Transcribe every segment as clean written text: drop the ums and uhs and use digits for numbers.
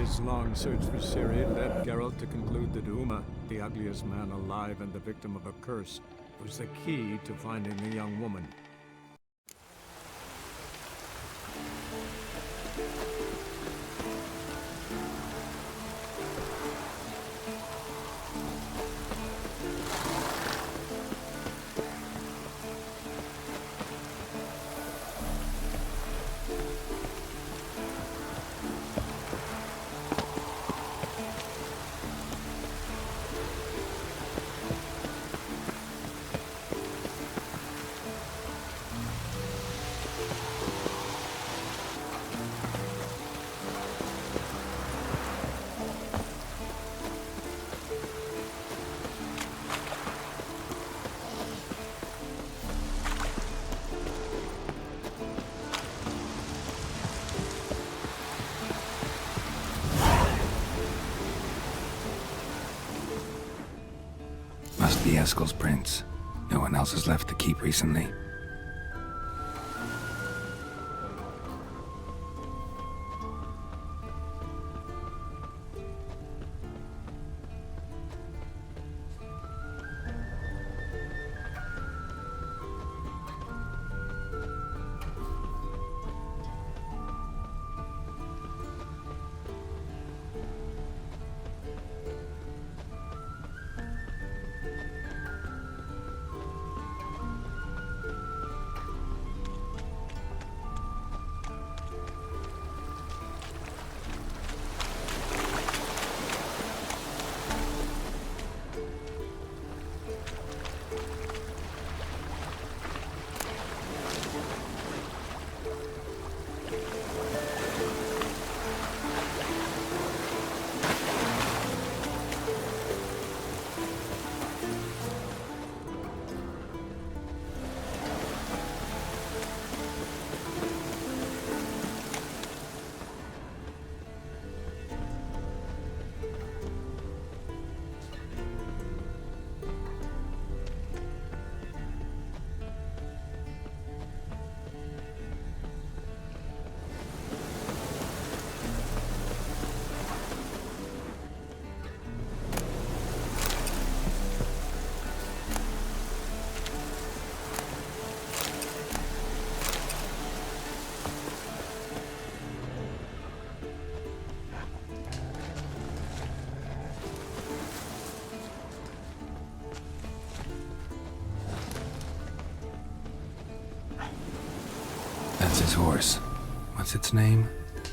His long search for Ciri led Geralt to conclude that Uma, the ugliest man alive and the victim of a curse, was the key to finding the young woman. Must be Eskel's prints. No one else has left the keep recently. That's his horse. What's its name?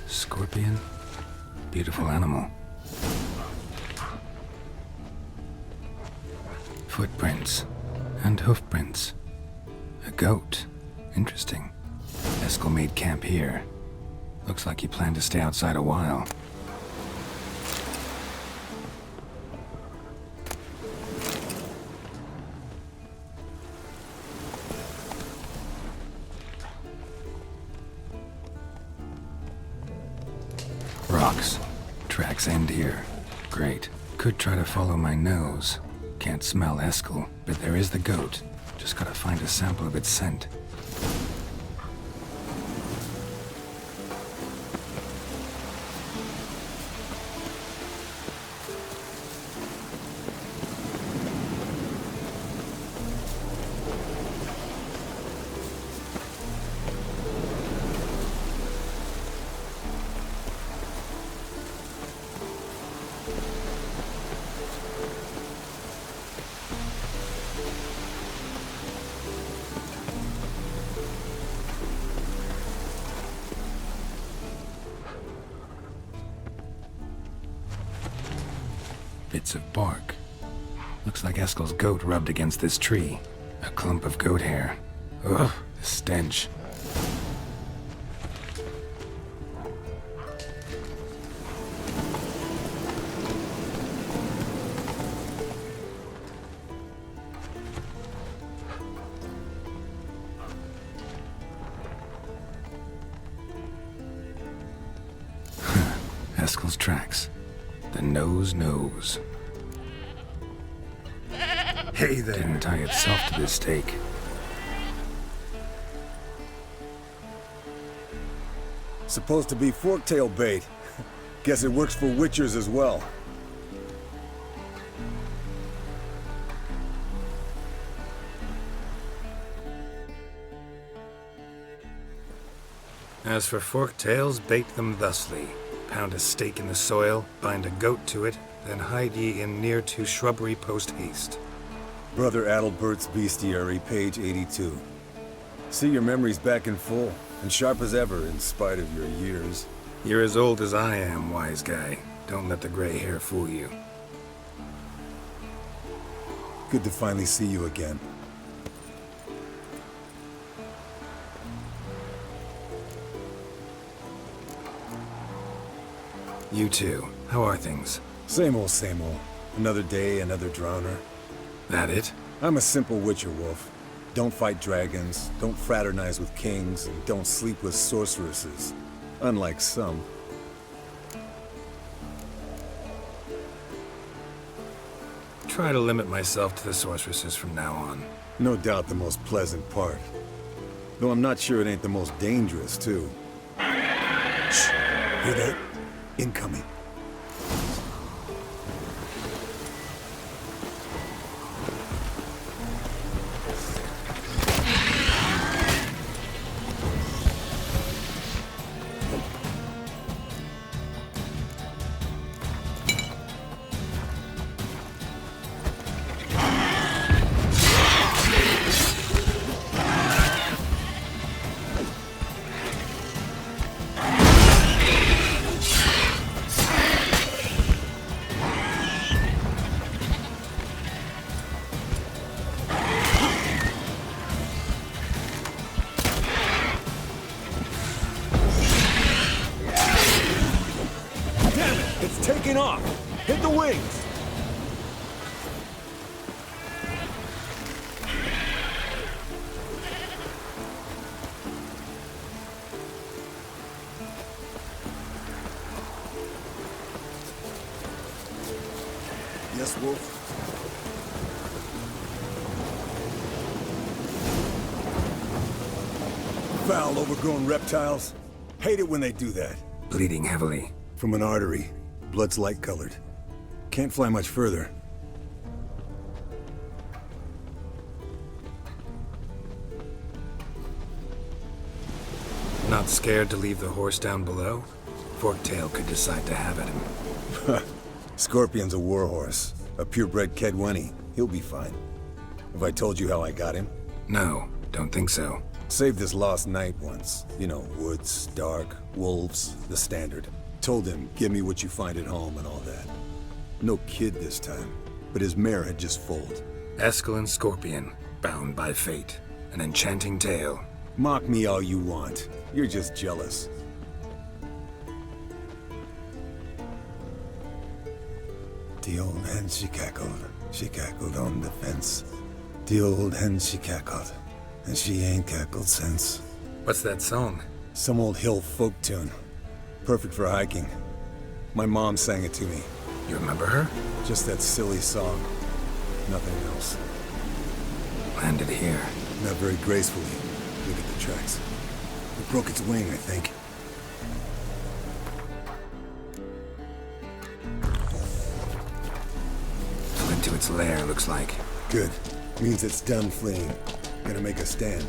Scorpion? Beautiful animal. Footprints. And hoofprints. A goat. Interesting. Eskel made camp here. Looks like he planned to stay outside a while. Rocks. Tracks end here. Great. Could try to follow my nose. Can't smell Eskel, but there is the goat. Just gotta find a sample of its scent. Bits of bark. Looks like Eskel's goat rubbed against this tree. A clump of goat hair. Ugh, the stench. Eskel's tracks. The nose knows. Hey there. Didn't tie itself to this stake. Supposed to be forktail bait. Guess it works for Witchers as well. As for forked tails, bait them thusly. Pound a stake in the soil, bind a goat to it, then hide ye in near to shrubbery post haste. Brother Adalbert's Bestiary, page 82. See your memories back in full, and sharp as ever in spite of your years. You're as old as I am, wise guy. Don't let the gray hair fool you. Good to finally see you again. You too. How are things? Same old, same old. Another day, another drowner. That it? I'm a simple Witcher wolf. Don't fight dragons, don't fraternize with kings, and don't sleep with sorceresses. Unlike some. Try to limit myself to the sorceresses from now on. No doubt the most pleasant part. Though I'm not sure it ain't the most dangerous, too. Shh! Hear that? Incoming. It's taking off! Hit the wings! Yes, Wolf? Foul, overgrown reptiles. Hate it when they do that. Bleeding heavily. From an artery. Blood's light-colored. Can't fly much further. Not scared to leave the horse down below? Forktail could decide to have at him. Scorpion's a warhorse. A purebred Kedwenny. He'll be fine. Have I told you how I got him? No, don't think so. Saved his lost knight once. You know, woods, dark, wolves, the standard. Told him, give me what you find at home and all that. No kid this time, but his mare had just foaled. Eskel and Scorpion, bound by fate. An enchanting tale. Mock me all you want. You're just jealous. The old hen, she cackled on the fence. The old hen, she cackled, and she ain't cackled since. What's that song? Some old hill folk tune. Perfect for hiking. My mom sang it to me. You remember her? Just that silly song. Nothing else. Landed here. Not very gracefully. Look at the tracks. It broke its wing, I think. Fled to its lair, looks like. Good. Means it's done fleeing. Gonna make a stand.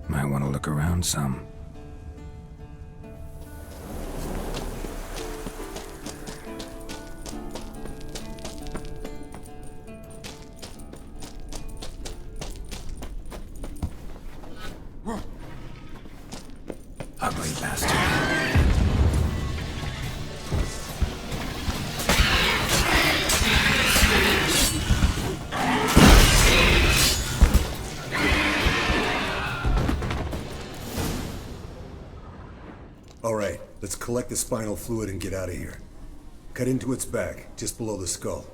Might want to look around some. Ugly bastard. Let's collect the spinal fluid and get out of here. Cut into its back, just below the skull.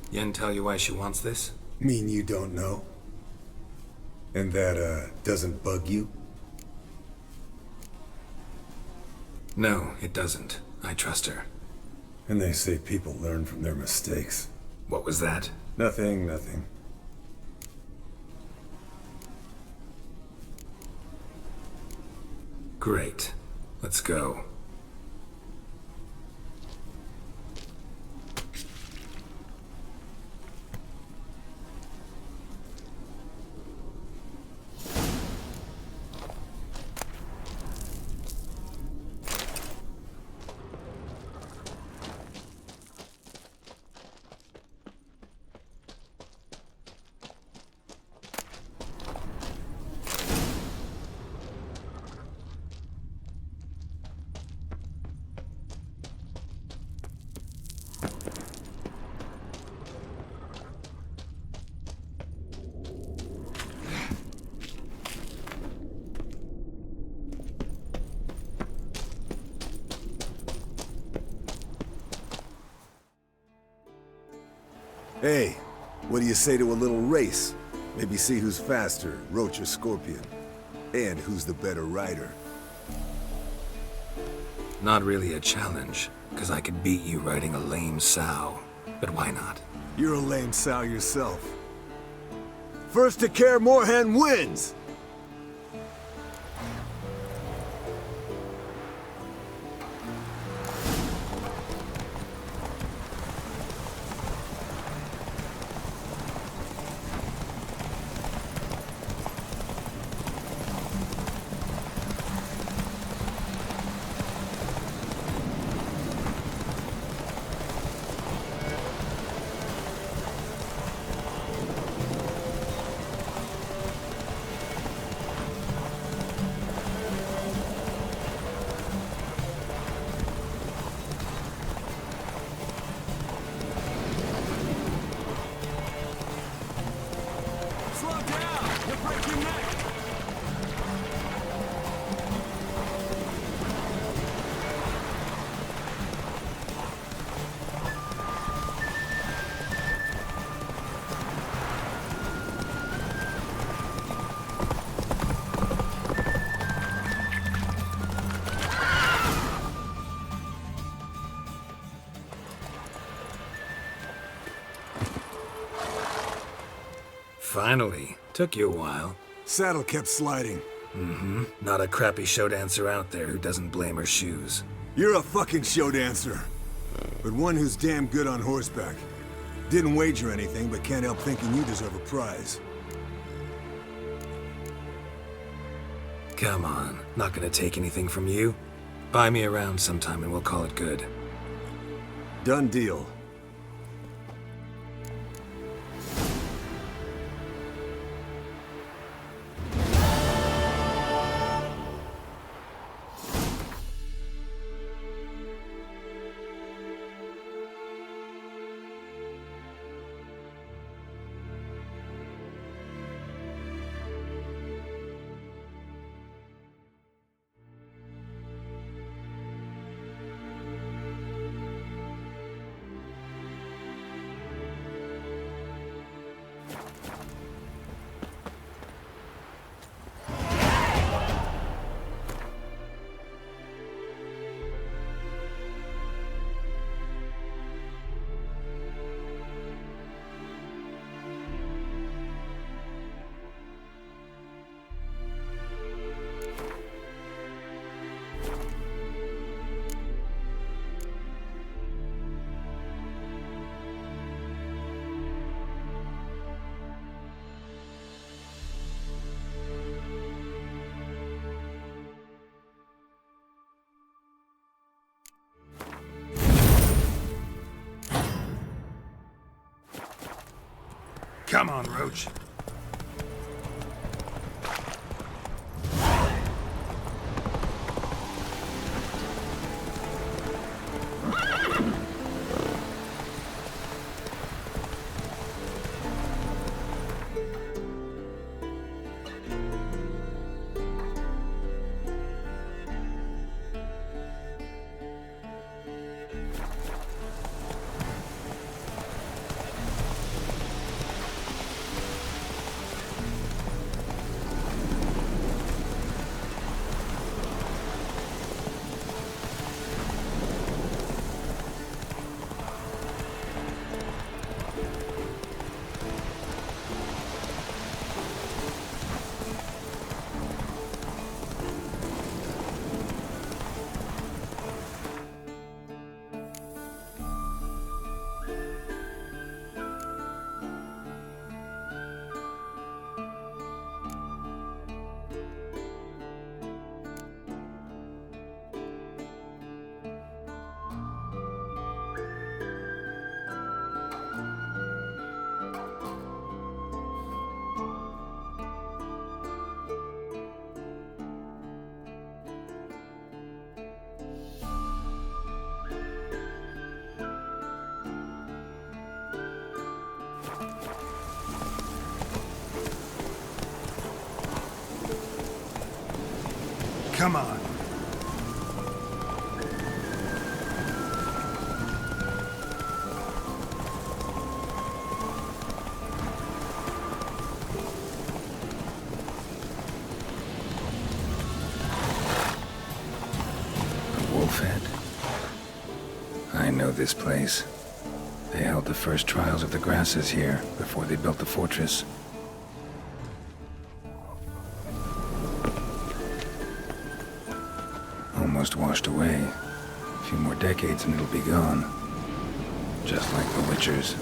Yen tell you why she wants this? Mean you don't know? And that, doesn't bug you? No, it doesn't. I trust her. And they say people learn from their mistakes. What was that? Nothing, nothing. Great. Let's go. Hey, what do you say to a little race? Maybe see who's faster, Roach or Scorpion. And who's the better rider. Not really a challenge, because I could beat you riding a lame sow. But why not? You're a lame sow yourself. First to Kaer Morhen wins! Finally. Took you a while. Saddle kept sliding. Mm-hmm. Not a crappy show dancer out there who doesn't blame her shoes. You're a fucking show dancer. But one who's damn good on horseback. Didn't wager anything, but can't help thinking you deserve a prize. Come on. Not gonna take anything from you. Buy me around sometime and we'll call it good. Done deal. Come on, Roach. Come on. Wolfhead. I know this place. They held the first trials of the grasses here before they built the fortress. Almost washed away. A few more decades and it'll be gone. Just like the Witchers.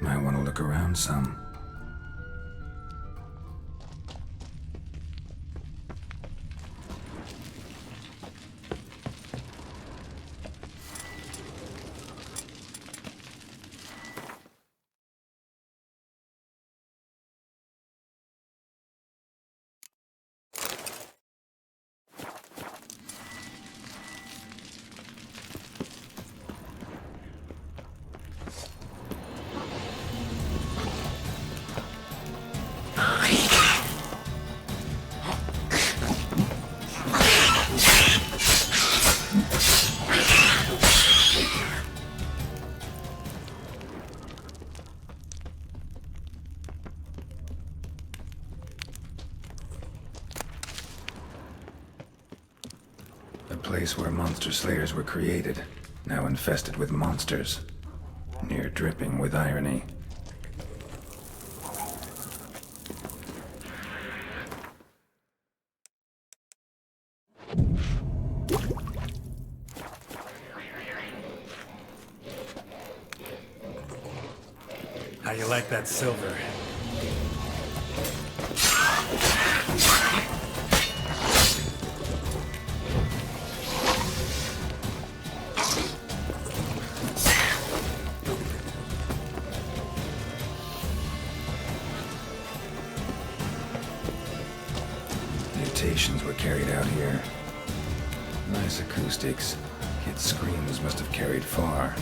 Might want to look around some. The place where monster slayers were created, now infested with monsters, near dripping with irony. How you like that silver? Mutations were carried out here. Nice acoustics. Kids' screams must have carried far.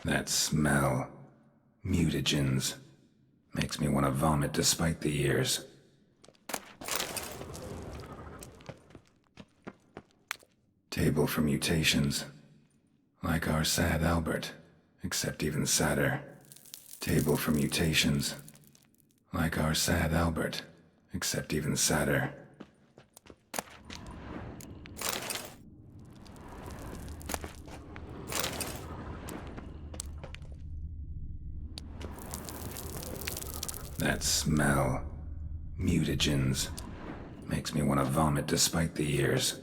That smell. Mutagens. Makes me want to vomit despite the years. Table for mutations. Like our sad Albert, except even sadder. Table for mutations. Like our sad Albert, except even sadder. That smell. Mutagens. Makes me want to vomit despite the years.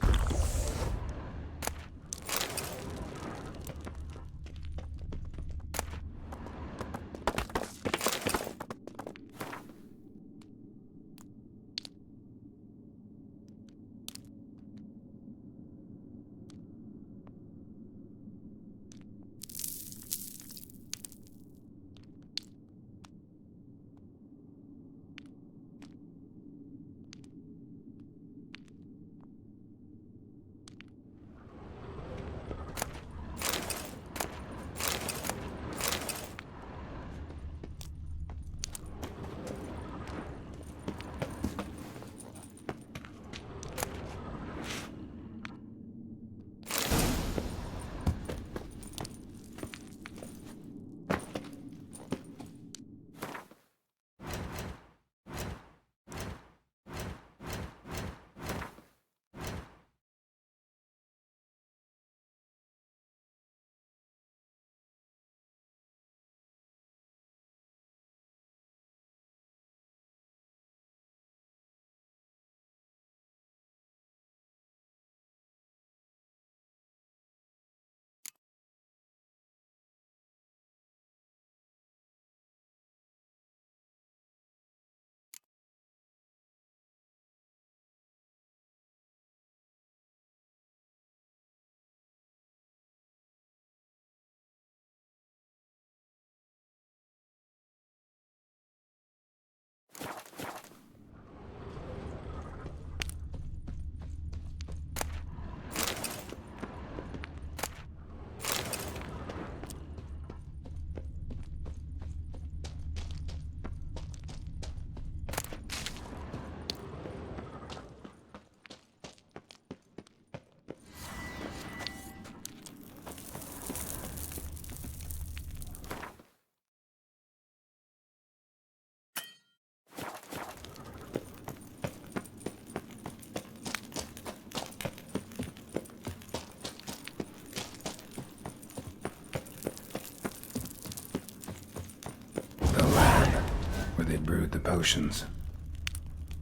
brewed the potions.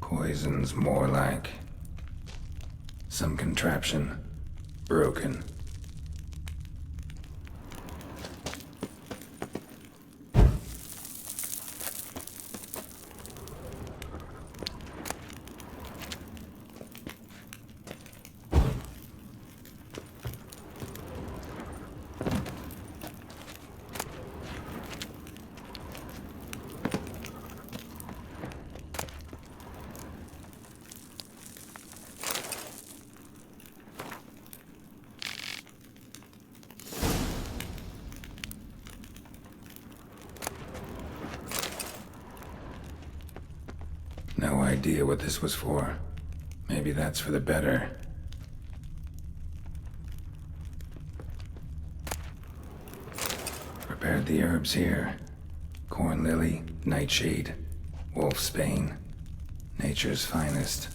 Poison's more like some contraption. Broken. No idea what this was for. Maybe that's for the better. Prepared the herbs here. Corn lily, nightshade, wolfsbane. Nature's finest.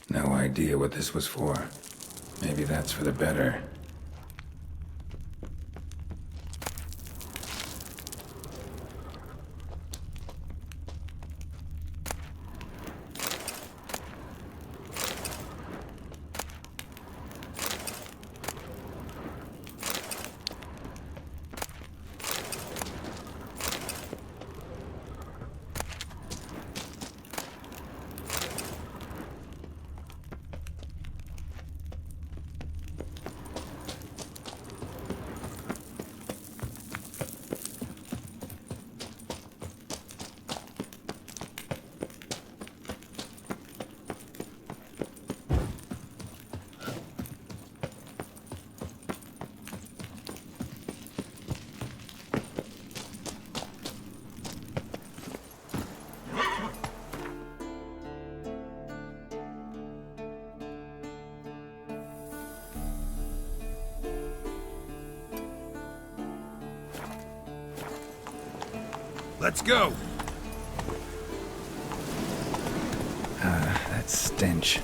No idea what this was for. Maybe that's for the better. Let's go! That stench.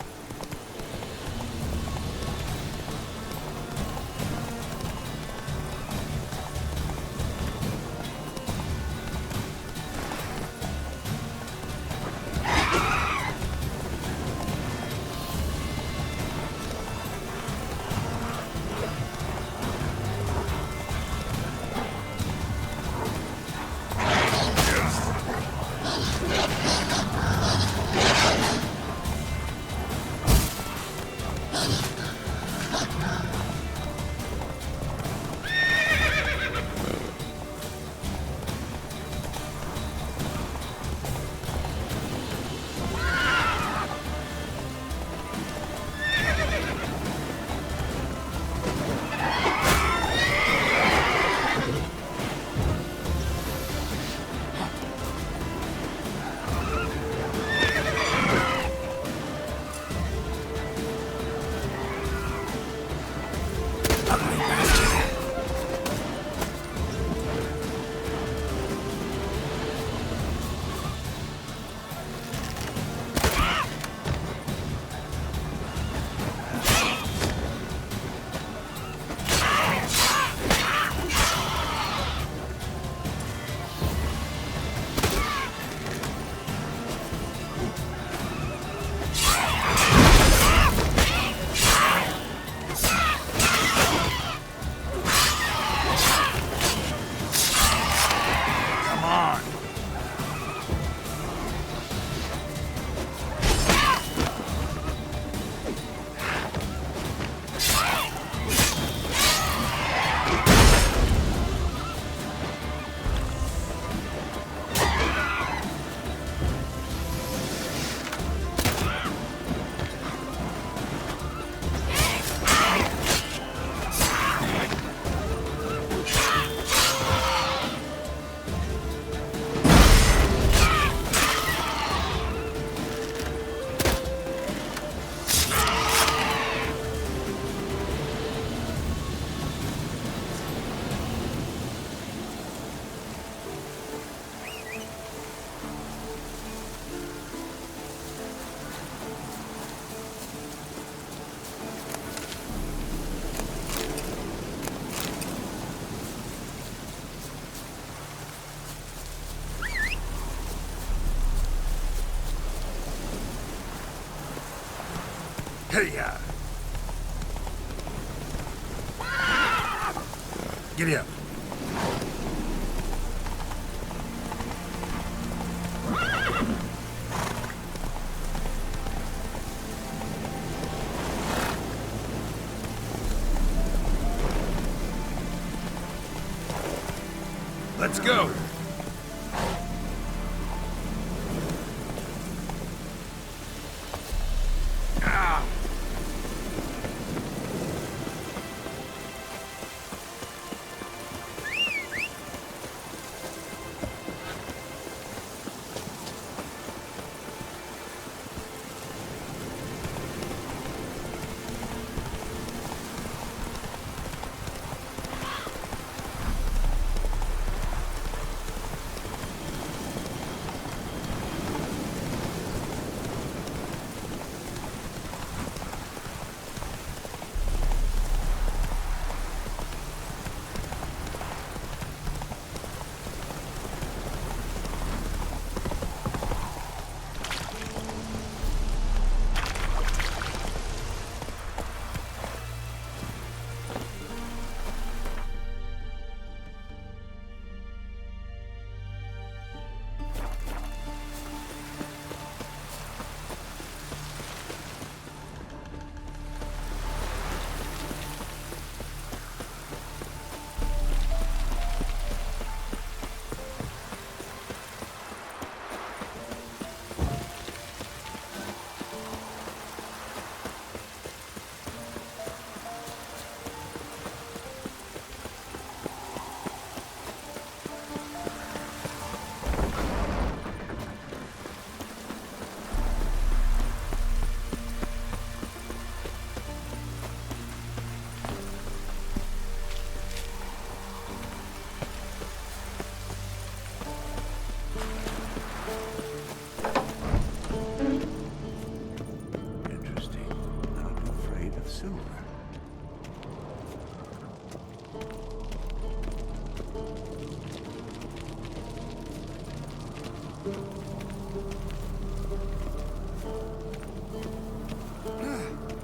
Hey, Giddy up. Let's go.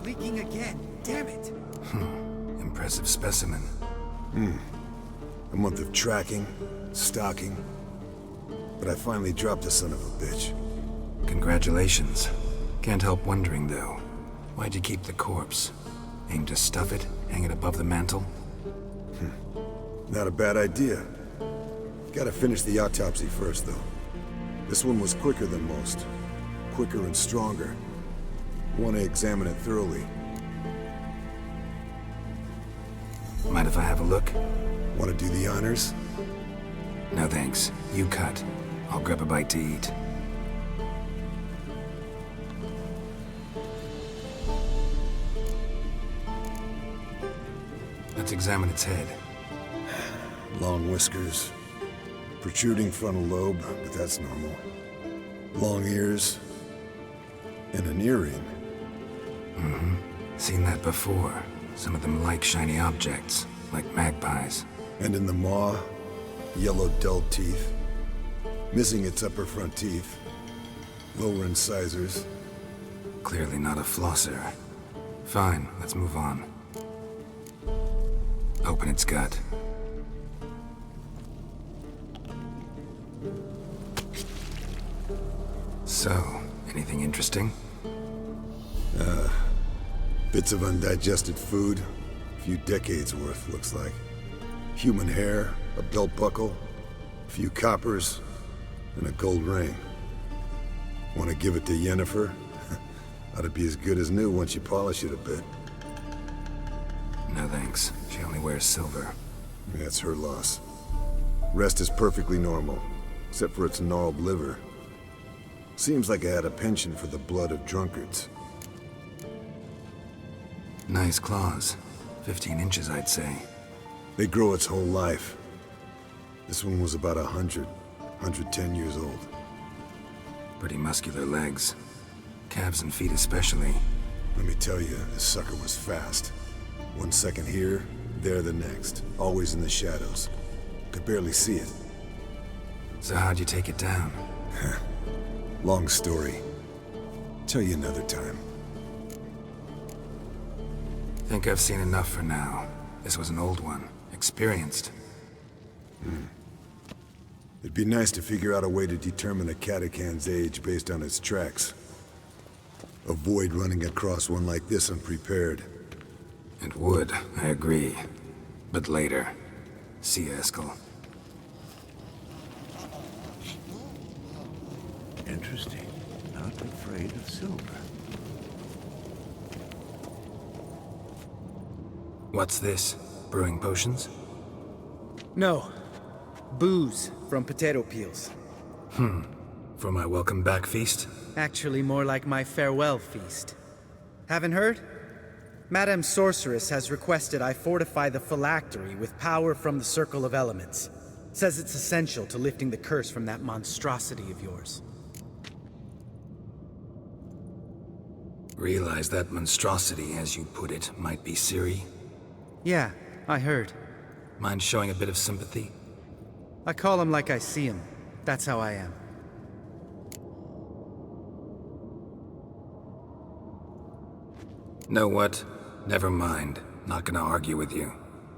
Leaking again. Damn it. Impressive specimen. A month of tracking, stalking. But I finally dropped the son of a bitch. Congratulations. Can't help wondering, though. Why'd you keep the corpse? Aim to stuff it, hang it above the mantel? Not a bad idea. Gotta finish the autopsy first, though. This one was quicker than most. Quicker and stronger. Want to examine it thoroughly. Mind if I have a look? Want to do the honors? No thanks. You cut. I'll grab a bite to eat. Let's examine its head. Long whiskers. Protruding frontal lobe, but that's normal. Long ears. And an earring. Seen that before. Some of them like shiny objects, like magpies. And in the maw, yellow dull teeth. Missing its upper front teeth. Lower incisors. Clearly not a flosser. Fine, let's move on. Open its gut. So, anything interesting? Bits of undigested food. A few decades worth, looks like. Human hair, a belt buckle, a few coppers, and a gold ring. Want to give it to Yennefer? Ought to be as good as new once you polish it a bit. No thanks. She only wears silver. That's her loss. Rest is perfectly normal, except for its gnarled liver. Seems like I had a penchant for the blood of drunkards. Nice claws. 15 inches, I'd say. They grow its whole life. This one was about 110 years old. Pretty muscular legs. Calves and feet especially. Let me tell you, this sucker was fast. 1 second here, there the next. Always in the shadows. Could barely see it. So how'd you take it down? Long story. Tell you another time. Think I've seen enough for now. This was an old one. Experienced. It'd be nice to figure out a way to determine a Katakan's age based on its tracks. Avoid running across one like this unprepared. It would, I agree. But later. See you, Eskel. Interesting. Not afraid of silver. What's this? Brewing potions? No. Booze from potato peels. For my welcome back feast? Actually, more like my farewell feast. Haven't heard? Madame Sorceress has requested I fortify the phylactery with power from the Circle of Elements. Says it's essential to lifting the curse from that monstrosity of yours. Realize that monstrosity, as you put it, might be Ciri? Yeah, I heard. Mind showing a bit of sympathy? I call him like I see him. That's how I am. Know what? Never mind. Not gonna argue with you.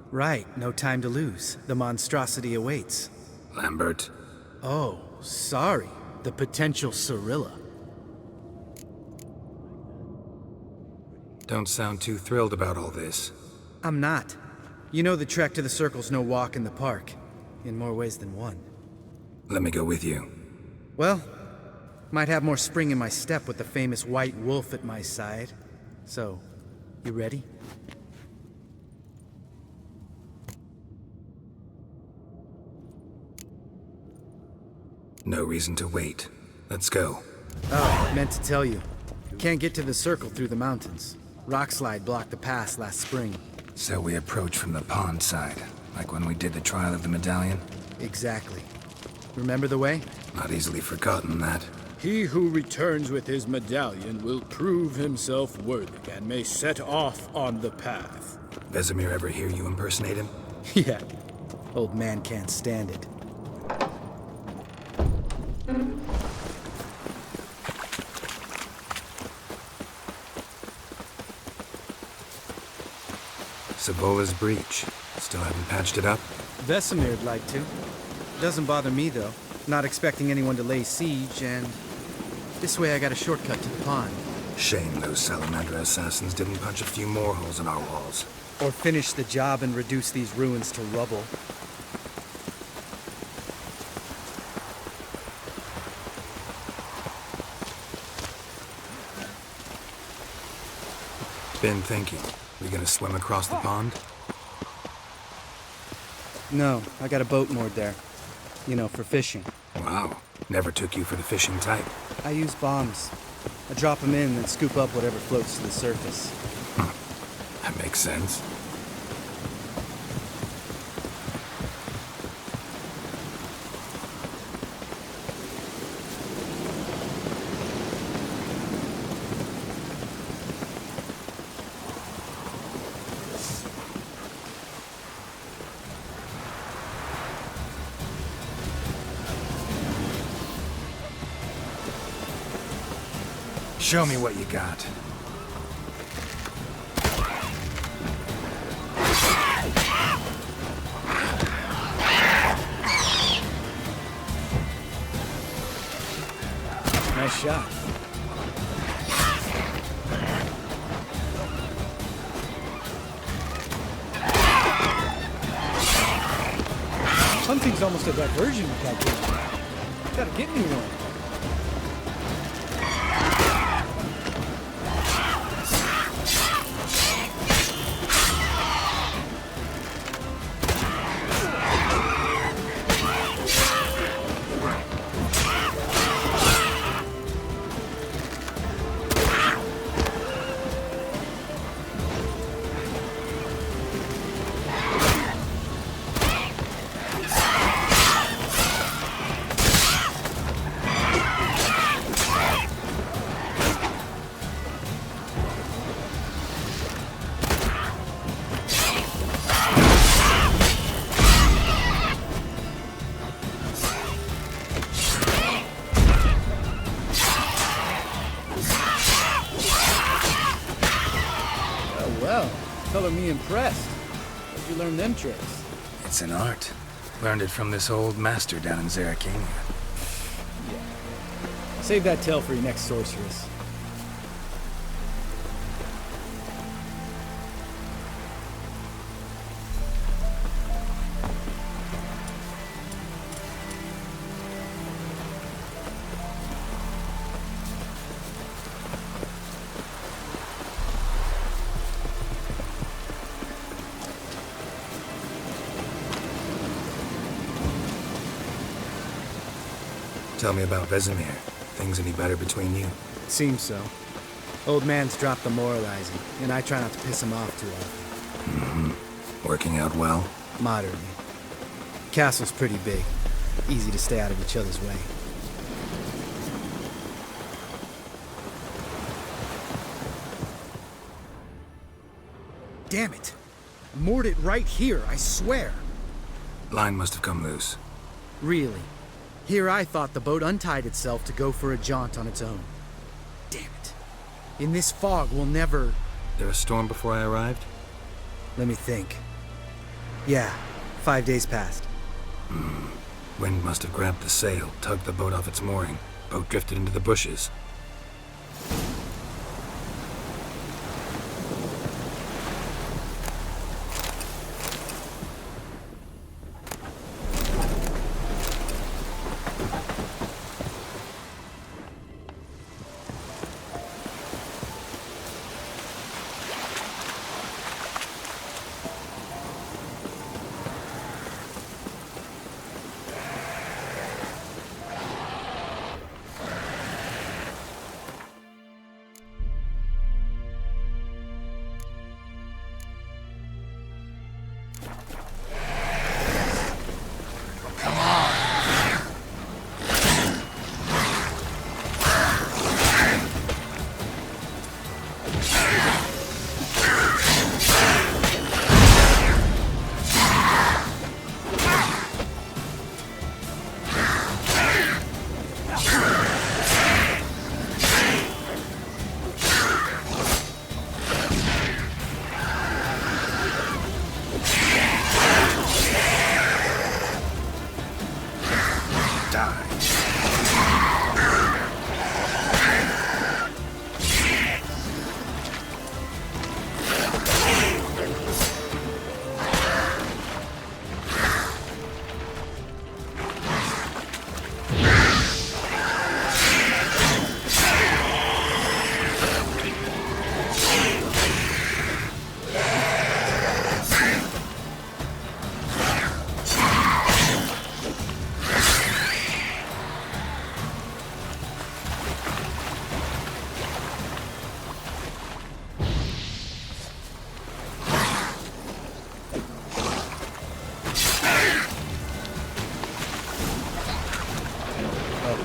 Right, no time to lose. The monstrosity awaits. Lambert. Oh, sorry. The potential Cirilla. Don't sound too thrilled about all this. I'm not. You know the trek to the Circle's no walk in the park. In more ways than one. Let me go with you. Well, might have more spring in my step with the famous White Wolf at my side. So, you ready? No reason to wait. Let's go. Oh, meant to tell you. Can't get to the Circle through the mountains. Rockslide blocked the pass last spring. So we approach from the pond side, like when we did the trial of the medallion? Exactly. Remember the way? Not easily forgotten, that. He who returns with his medallion will prove himself worthy and may set off on the path. Vesemir ever hear you impersonate him? Yeah. Old man can't stand it. Savola's breach. Still haven't patched it up? Vesemir'd like to. Doesn't bother me, though. Not expecting anyone to lay siege, and this way I got a shortcut to the pond. Shame those Salamander assassins didn't punch a few more holes in our walls. Or finish the job and reduce these ruins to rubble. Been thinking. We gonna swim across the pond? No, I got a boat moored there. You know, for fishing. Wow. Never took you for the fishing type. I use bombs. I drop them in and scoop up whatever floats to the surface. That makes sense. Show me what you got. Nice shot. Hunting's almost a diversion with that game. Gotta get me one. telling me impressed. Where'd you learn them tricks? It's an art. Learned it from this old master down in Zerrikania. Save that tale for your next sorceress. Tell me about Vesemir. Things any better between you? Seems so. Old man's dropped the moralizing, and I try not to piss him off too often. Working out well? Moderately. Castle's pretty big. Easy to stay out of each other's way. Damn it! I moored it right here, I swear! Line must have come loose. Really? Here I thought the boat untied itself to go for a jaunt on its own. Damn it. In this fog, we'll never... There a storm before I arrived? Let me think. Yeah, 5 days passed. Wind must have grabbed the sail, tugged the boat off its mooring. Boat drifted into the bushes.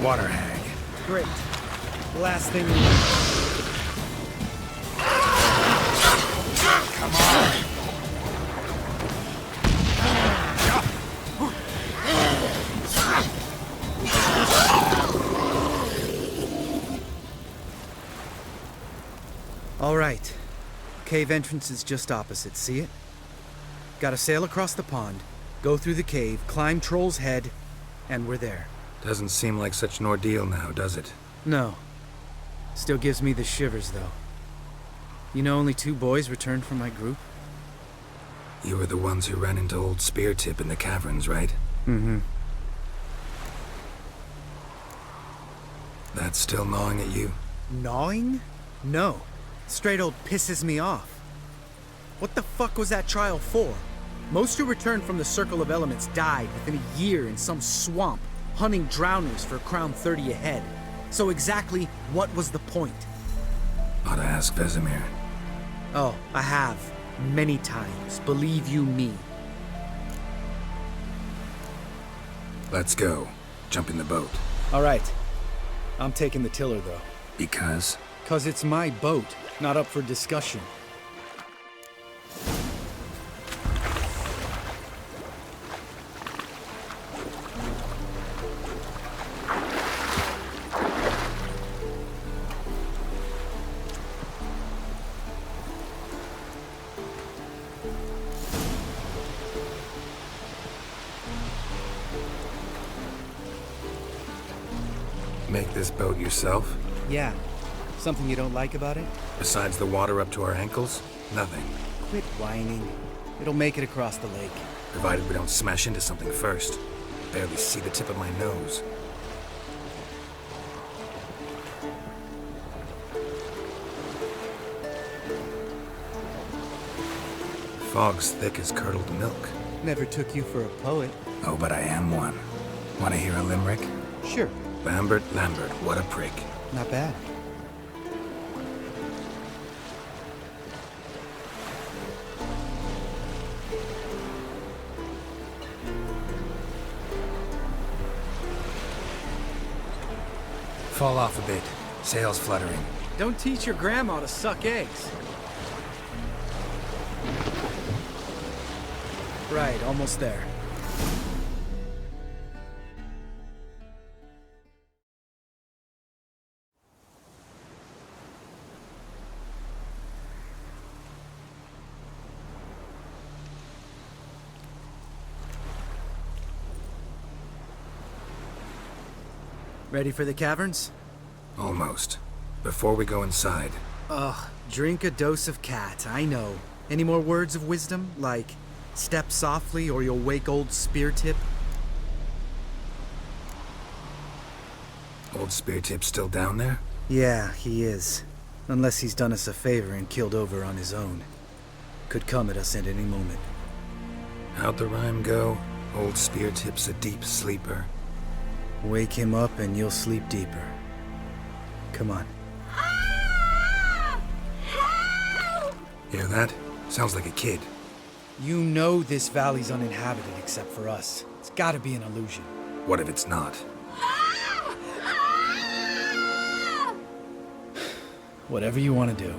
Water hag. Great. Last thing we Come on! All right. Cave entrance is just opposite, see it? Gotta sail across the pond, go through the cave, climb Troll's Head, and we're there. Doesn't seem like such an ordeal now, does it? No. Still gives me the shivers, though. You know only 2 boys returned from my group? You were the ones who ran into old Speartip in the caverns, right? Mm-hmm. That's still gnawing at you? Gnawing? No. Straight old pisses me off. What the fuck was that trial for? Most who returned from the Circle of Elements died within a year in some swamp, hunting drowners for Crown 30 a head. So exactly what was the point? Ought to ask Vesemir. Oh, I have. Many times. Believe you me. Let's go. Jump in the boat. All right. I'm taking the tiller, though. Because? 'Cause it's my boat, not up for discussion. Make this boat yourself? Yeah. Something you don't like about it? Besides the water up to our ankles? Nothing. Quit whining. It'll make it across the lake. Provided we don't smash into something first. Barely see the tip of my nose. Fog's thick as curdled milk. Never took you for a poet. Oh, but I am one. Want to hear a limerick? Sure. Lambert, what a prick. Not bad. Fall off a bit. Sails fluttering. Don't teach your grandma to suck eggs. Right, almost there. Ready for the caverns? Almost. Before we go inside, Ugh, drink a dose of cat, I know. Any more words of wisdom? Like, step softly or you'll wake old Speartip? old Speartip's still down there? Yeah, he is. Unless he's done us a favor and killed over on his own. Could come at us at any moment. How'd the rhyme go? Old Speartip's a deep sleeper. Wake him up and you'll sleep deeper. Come on. Hear that? Sounds like a kid. You know this valley's uninhabited except for us. It's gotta be an illusion. What if it's not? Whatever you want to do.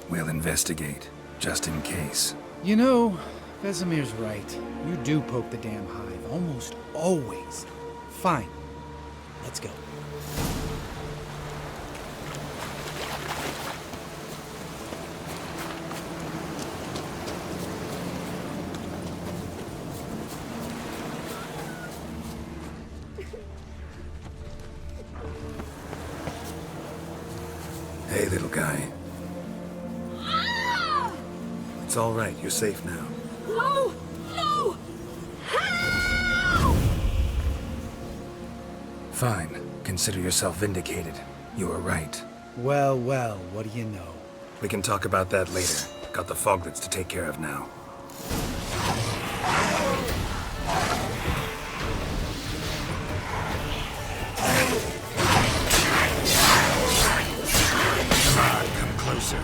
We'll investigate, just in case. You know, Vesemir's right. You do poke the damn hive, almost always. Fine. Let's go. Hey, little guy. It's all right. You're safe now. No! No! Fine. Consider yourself vindicated. You were right. Well, well, what do you know? We can talk about that later. Got the foglets to take care of now. Come on, come closer.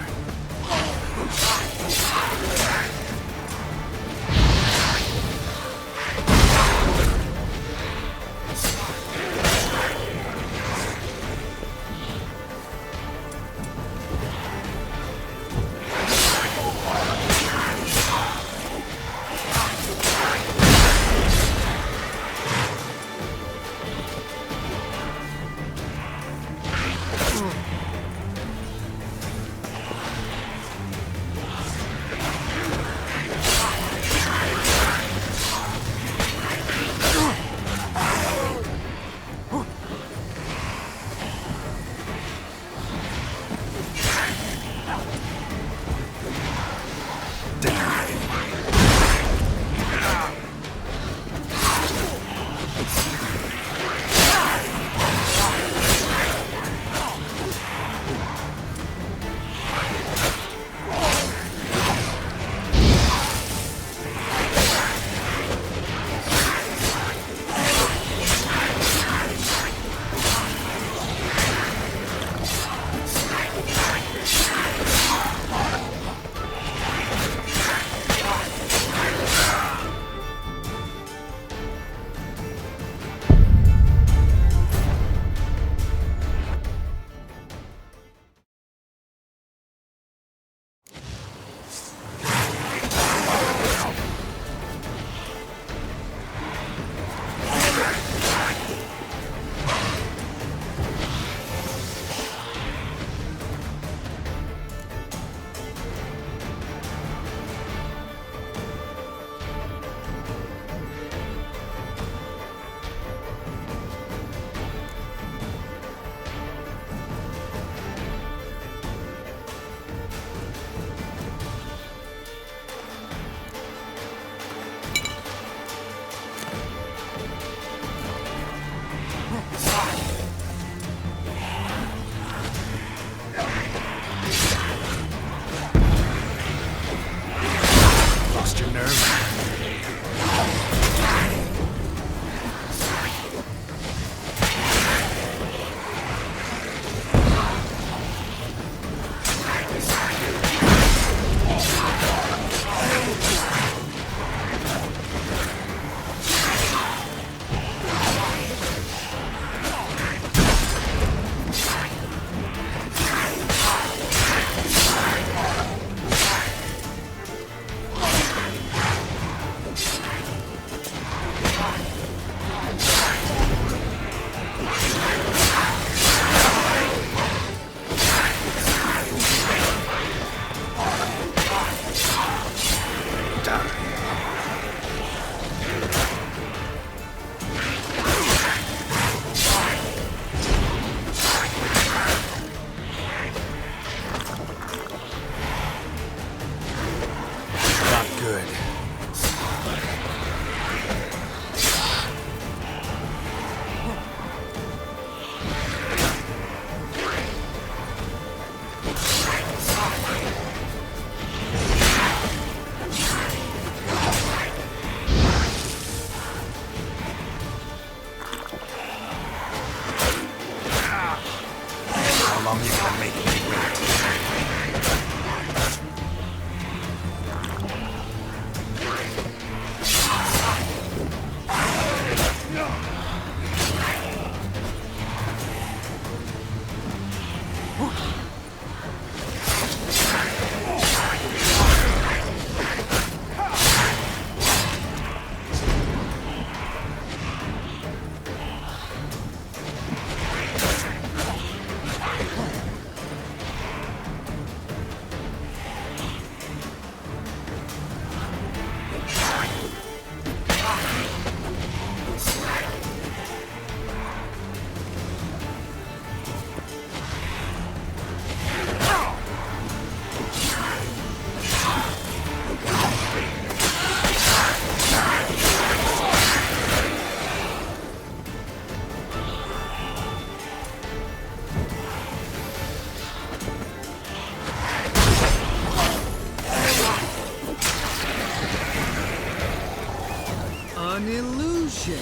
An illusion!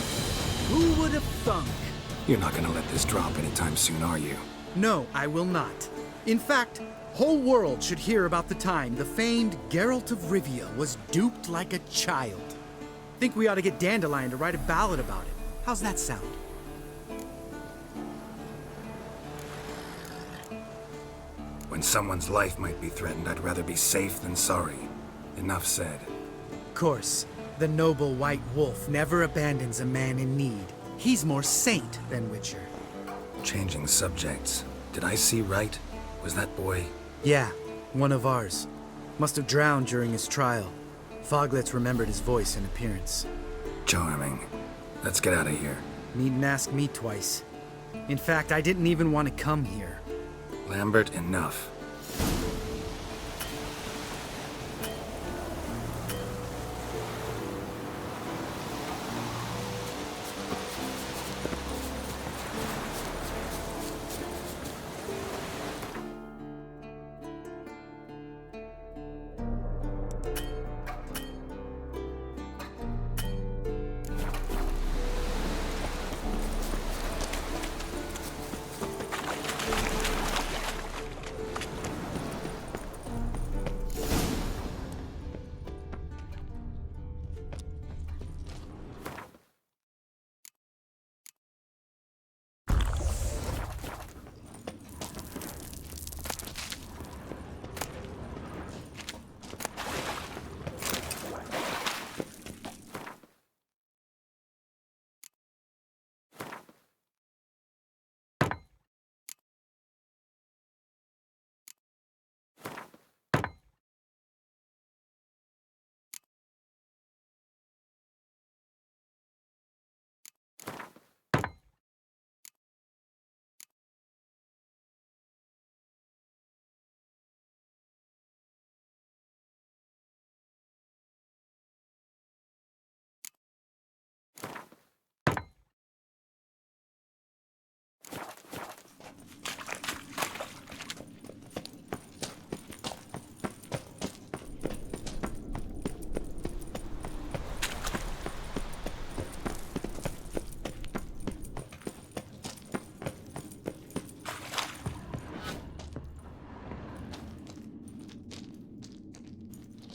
Who would have thunk? You're not gonna let this drop anytime soon, are you? No, I will not. In fact, whole world should hear about the time the famed Geralt of Rivia was duped like a child. Think we ought to get Dandelion to write a ballad about it. How's that sound? When someone's life might be threatened, I'd rather be safe than sorry. Enough said. Of course, the noble White Wolf never abandons a man in need. He's more saint than Witcher. Changing subjects. Did I see right? Was that boy? Yeah, one of ours. Must have drowned during his trial. Foglets remembered his voice and appearance. Charming. Let's get out of here. Needn't ask me twice. In fact, I didn't even want to come here. Lambert, enough.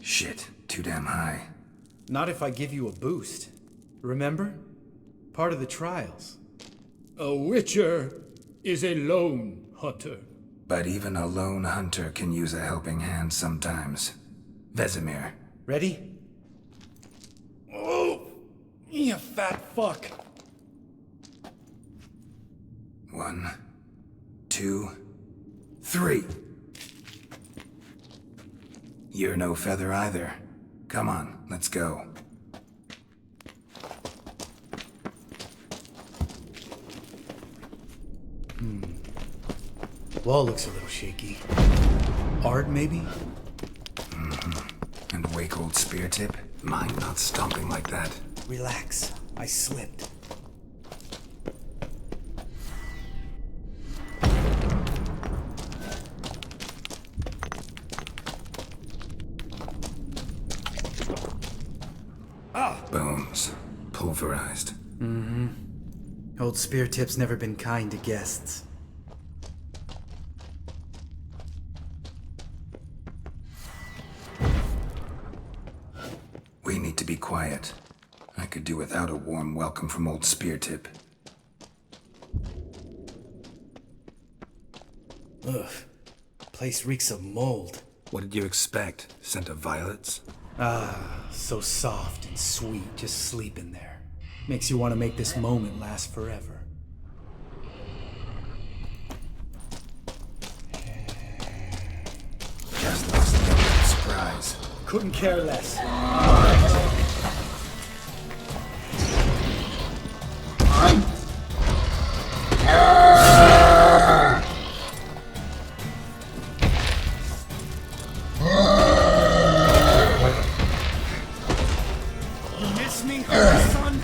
Shit, too damn high. Not if I give you a boost. Remember? Part of the trials. A Witcher is a lone hunter. But even a lone hunter can use a helping hand sometimes. Vesemir. Ready? Oh! You fat fuck! 1, 2, 3. You're no feather either. Come on, let's go. Wall looks a little shaky. Art, maybe? And wake old spear tip? Mine not stomping like that. Relax. I slipped. Bones. Pulverized. Old Spear Tip's never been kind to guests. We need to be quiet. I could do without a warm welcome from old Spear Tip. Ugh. Place reeks of mold. What did you expect? Scent of violets? So soft and sweet, just sleeping there. Makes you want to make this moment last forever. Just lost the element of surprise. Couldn't care less. You miss me, son?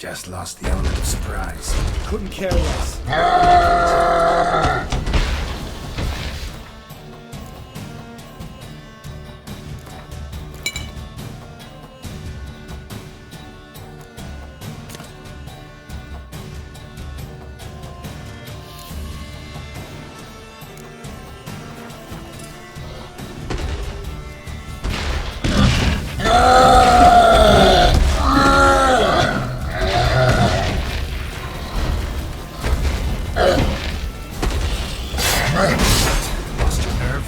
Just lost the element of surprise. Couldn't care less. Lost your nerve?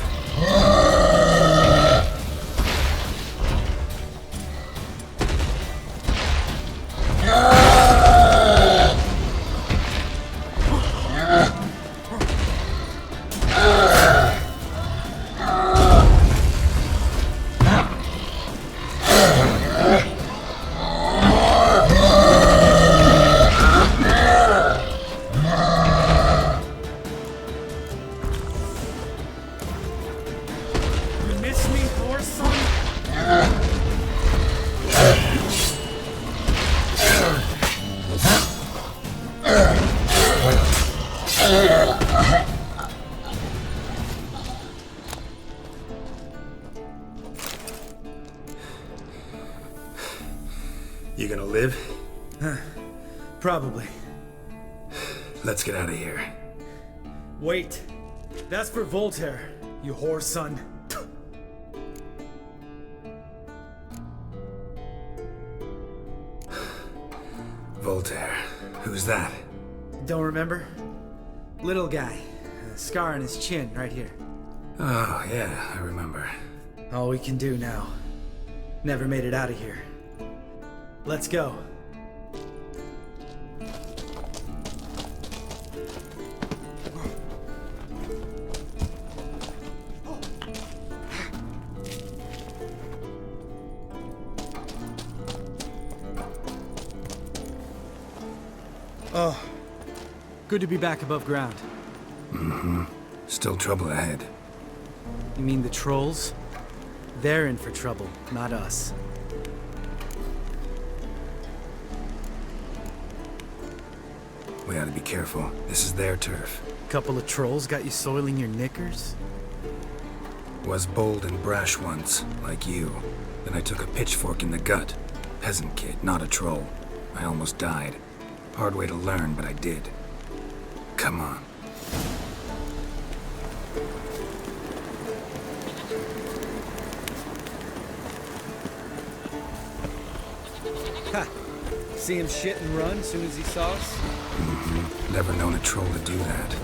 You miss me, horse son? You gonna live? Probably. Let's get out of here. Wait. That's for Voltaire, you whore son. Voltaire. Who's that? Don't remember? Little guy. A scar on his chin, right here. Oh, yeah, I remember. All we can do now. Never made it out of here. Let's go. Oh, good to be back above ground. Still trouble ahead. You mean the trolls? They're in for trouble, not us. We ought to be careful. This is their turf. Couple of trolls got you soiling your knickers? Was bold and brash once, like you. Then I took a pitchfork in the gut. Peasant kid, not a troll. I almost died. Hard way to learn, but I did. Come on. Ha! See him shit and run as soon as he saw us? Never known a troll to do that.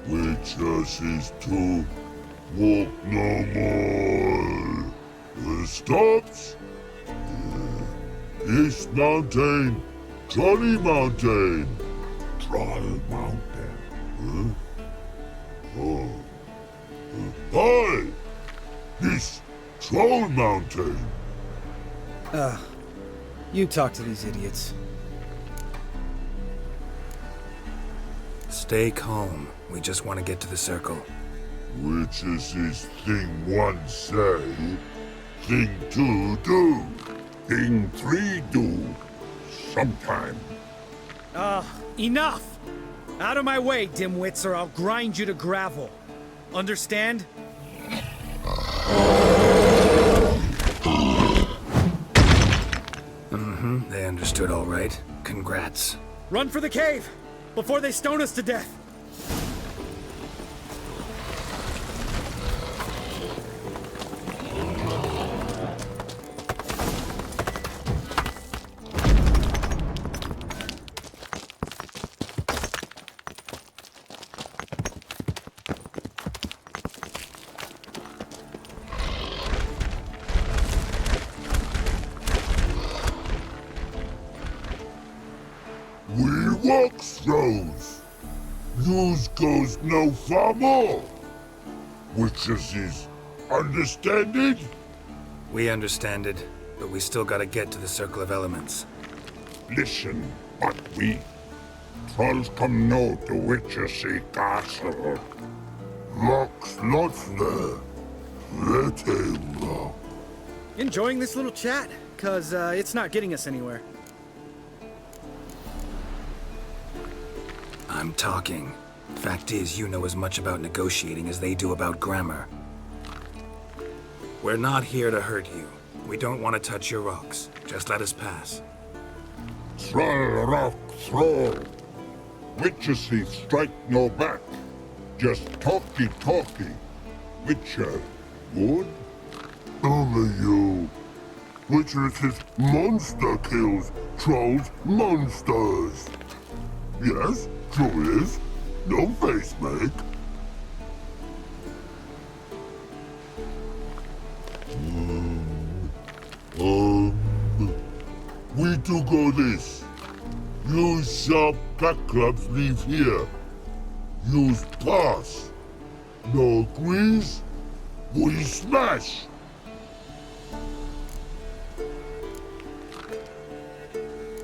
Witches is to walk no more. Stops. East Mountain, Trolley Mountain. Troll Mountain. Oh. Hi! This Troll Mountain. You talk to these idiots. Stay calm. We just want to get to the circle. Witches is thing one say, thing two do, thing three do, sometime. Enough! Out of my way, dimwits, or I'll grind you to gravel. Understand? They understood all right. Congrats. Run for the cave! Before they stone us to death! We walk throws. News goes no far more. Witches is understanded? We understand it, but we still gotta get to the Circle of Elements. Listen, but we trolls come no to Witchersea Castle. Locks not there. Undertale. Enjoying this little chat? Cause it's not getting us anywhere. I'm talking. Fact is, you know as much about negotiating as they do about grammar. We're not here to hurt you. We don't want to touch your rocks. Just let us pass. Thrall rock throw. Witcher see strike no back. Just talky. Witcher, wood? Only you. Witcher says monster kills trolls monsters. Yes, true is. No face make. We do go this. Use sharp cat clubs leave here. Use pass. No agrees? We smash.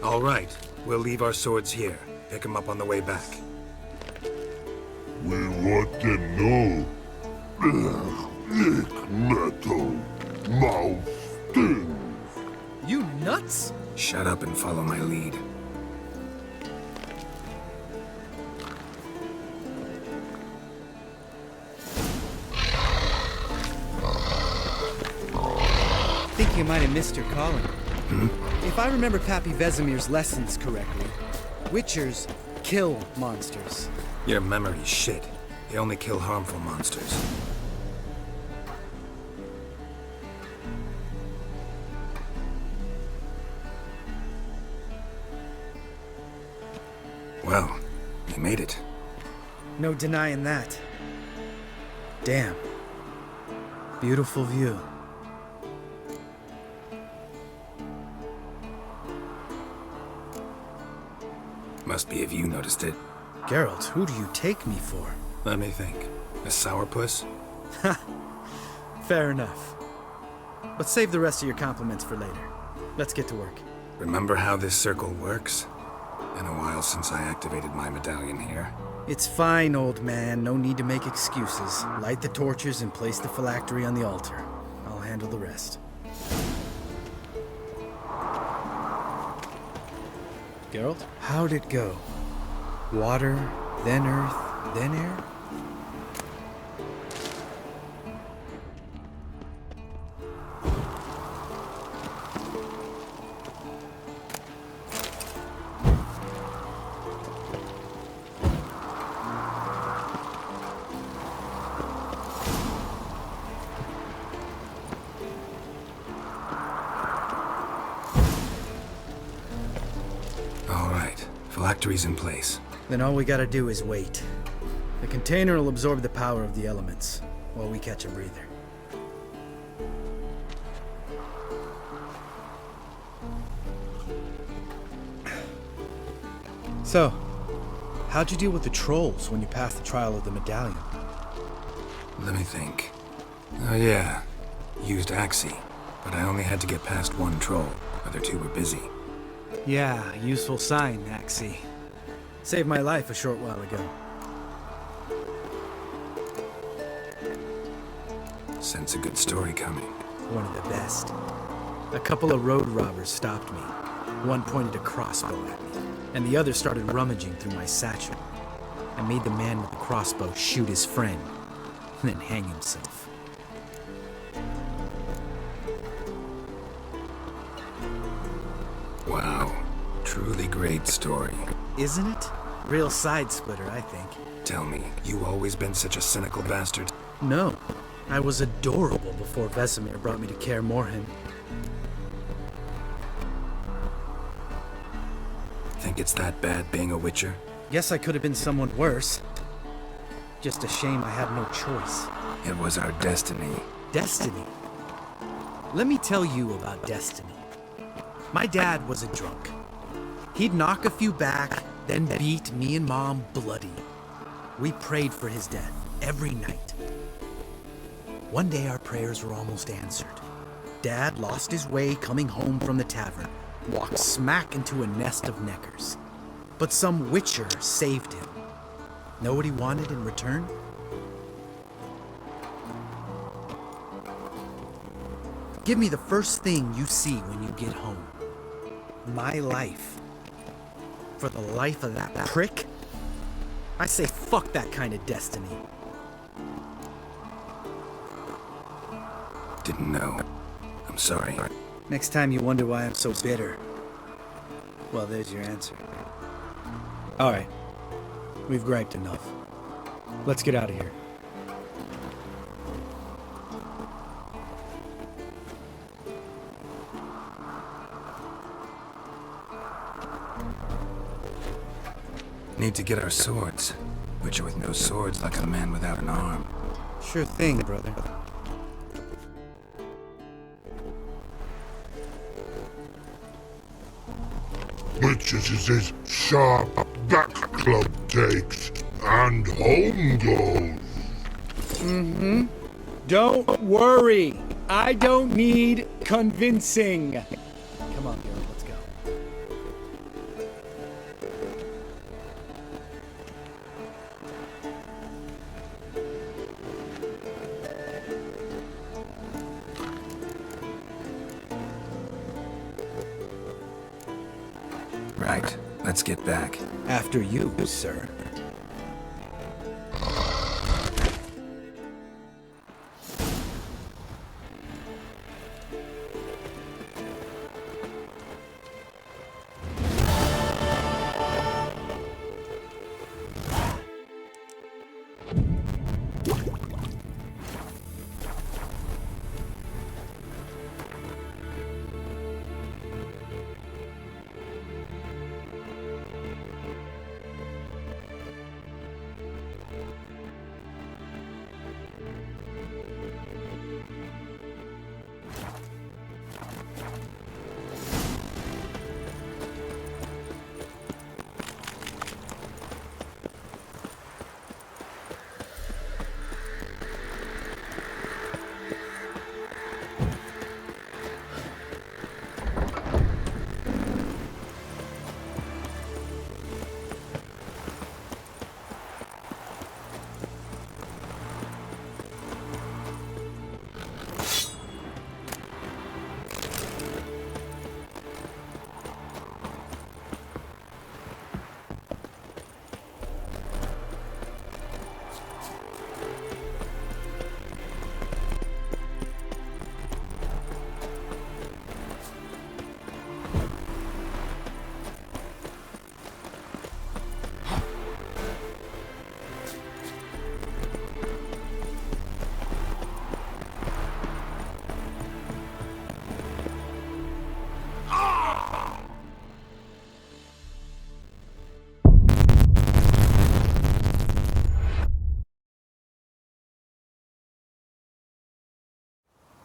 All right. We'll leave our swords here. Pick them up on the way back. We want them know. Lick metal. Mouth stings. You nuts? Shut up and follow my lead. I think you might have missed your calling. If I remember Pappy Vesemir's lessons correctly, Witchers kill monsters. Your memory's shit. They only kill harmful monsters. Well, you made it. No denying that. Damn. Beautiful view. Must be if you noticed it. Geralt, who do you take me for? Let me think. A sourpuss? Fair enough. But save the rest of your compliments for later. Let's get to work. Remember how this circle works? Been a while since I activated my medallion here. It's fine, old man. No need to make excuses. Light the torches and place the phylactery on the altar. I'll handle the rest. Geralt, how'd it go? Water, then earth, then air? Phylactery's in place. Then all we gotta do is wait. The container will absorb the power of the elements, while we catch a breather. So, how'd you deal with the trolls when you passed the trial of the medallion? Let me think. Oh yeah, used Axii, but I only had to get past one troll. Other two were busy. Yeah, useful sign, Axii. Saved my life a short while ago. Sense a good story coming. One of the best. A couple of road robbers stopped me. One pointed a crossbow at me, and the other started rummaging through my satchel. I made the man with the crossbow shoot his friend, and then hang himself. Wow. Truly great story. Isn't it? Real side splitter, I think. Tell me, you always been such a cynical bastard? No. I was adorable before Vesemir brought me to Kaer Morhen. Think it's that bad being a Witcher? Guess I could have been someone worse. Just a shame I had no choice. It was our destiny. Destiny? Let me tell you about destiny. My dad was a drunk. He'd knock a few back, then beat me and Mom bloody. We prayed for his death every night. One day our prayers were almost answered. Dad lost his way coming home from the tavern, walked smack into a nest of neckers. But some Witcher saved him. Know what he wanted in return? Give me the first thing you see when you get home. My life. For the life of that prick? I say fuck that kind of destiny. Didn't know. I'm sorry. Next time you wonder why I'm so bitter, well, there's your answer. Alright. We've griped enough. Let's get out of here. Need to get our swords. Butcher with no swords like a man without an arm. Sure thing, brother. Which is as sharp that club takes, and home goes. Don't worry. I don't need convincing. Come on, Geralt, let's go. Right. Let's get back. After you, sir.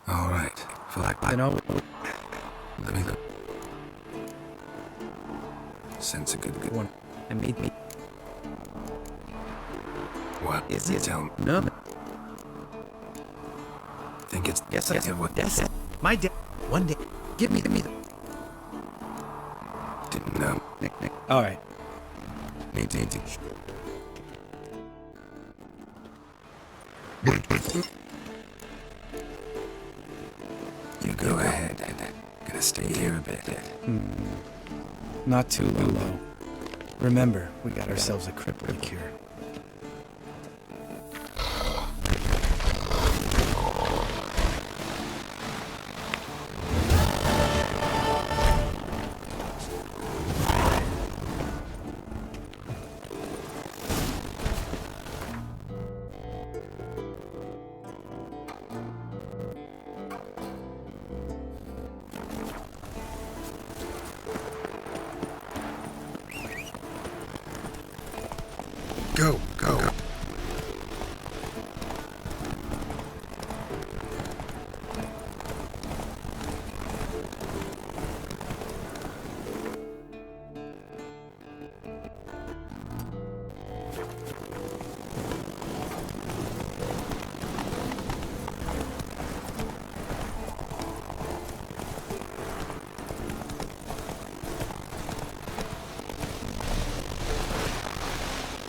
All right. You know, Let me look. Sense a good one. And meet me. What? Is it? Tell me. No. Think it's... Yes, I Yeah, what? Yes. My dad. One day. Give me the. Didn't know. All right. Need to... You go ahead. Gonna stay here a bit. Not too low. Remember, we got ourselves a crippling cure. Go, go.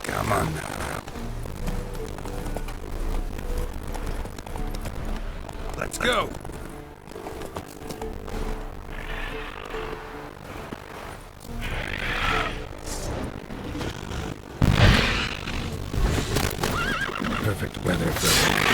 Come on now. Let's go. perfect weather for...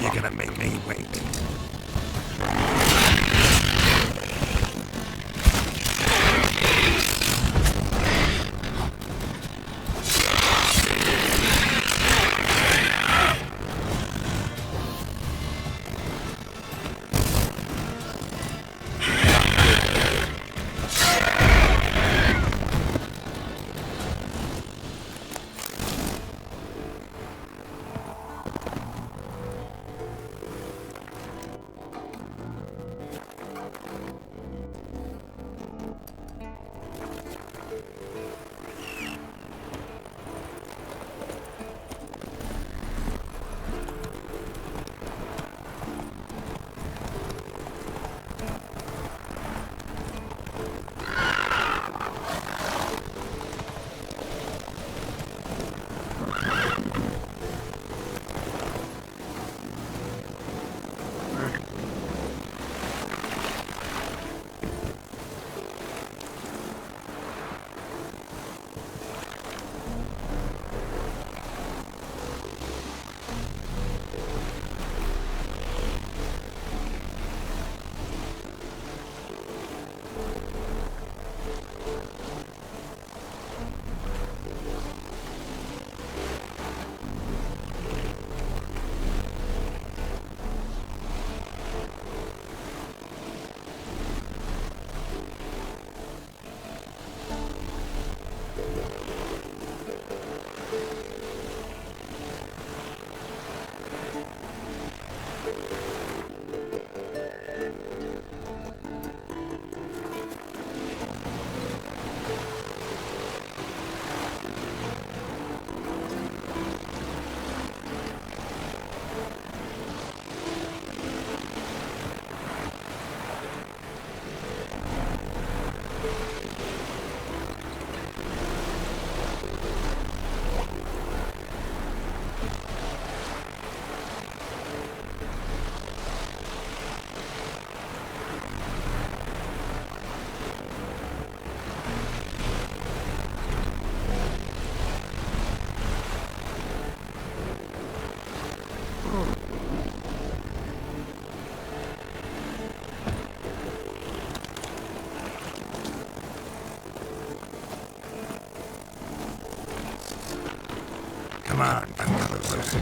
You're gonna make me wait. Come on, come closer.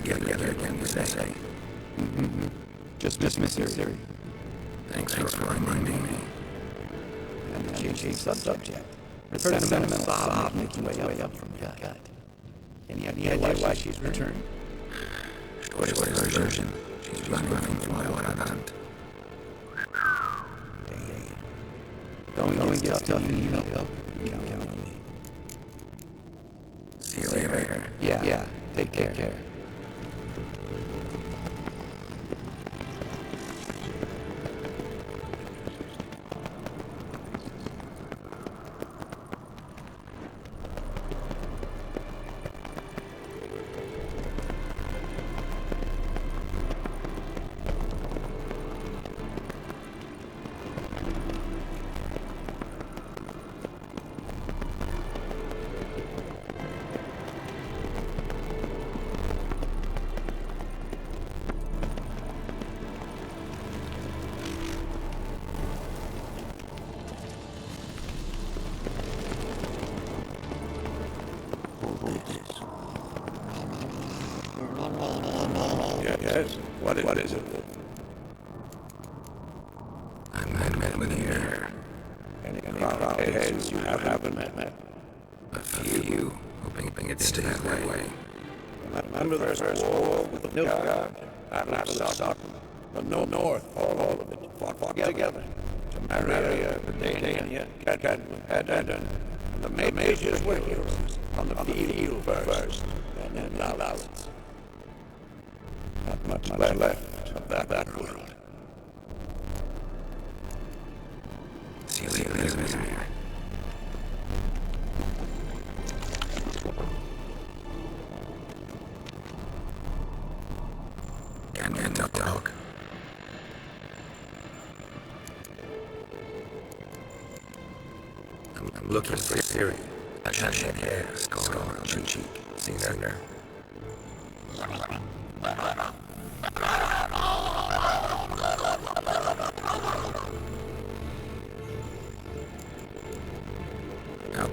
together again, you say? Just miss Siri. Thanks for reminding me. And changing subject. The sentimental Bob making way up from the gut. Any idea why she's returned? Short version. She's running from Wild Hunt. Don't get stuff you need help. Count on me. See you later. Yeah. Take care. Yes? What is it? I'm met here. Any crown heads you haven't met? A few, hoping it stays that way. Under the first war with the Milk Guard, after Stockton, the North, all of it fought together to marry Dania, Cadden, and the majors were heroes on the field first, and then Lalas. Not much left of that world. See you later. Can't talk. I'm looking for Siri. A shiny hair, scar on her cheek. Seen her.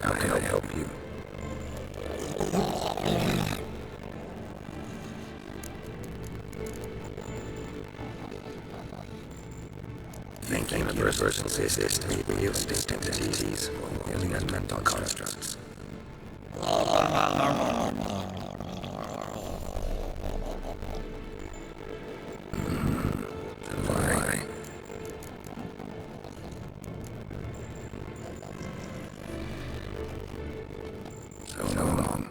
How can I help you? Think universal exists to be real distinct entities or only as mental constructs. Why? So long.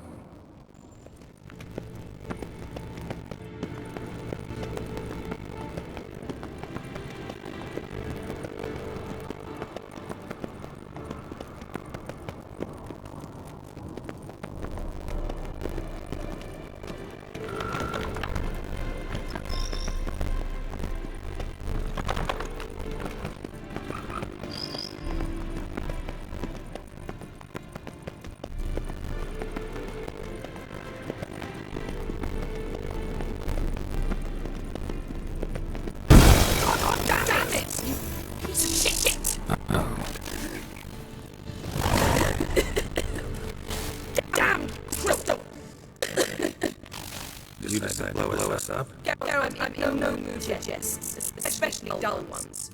You decide to blow us up? I'm in no mood to jest, especially dull ones.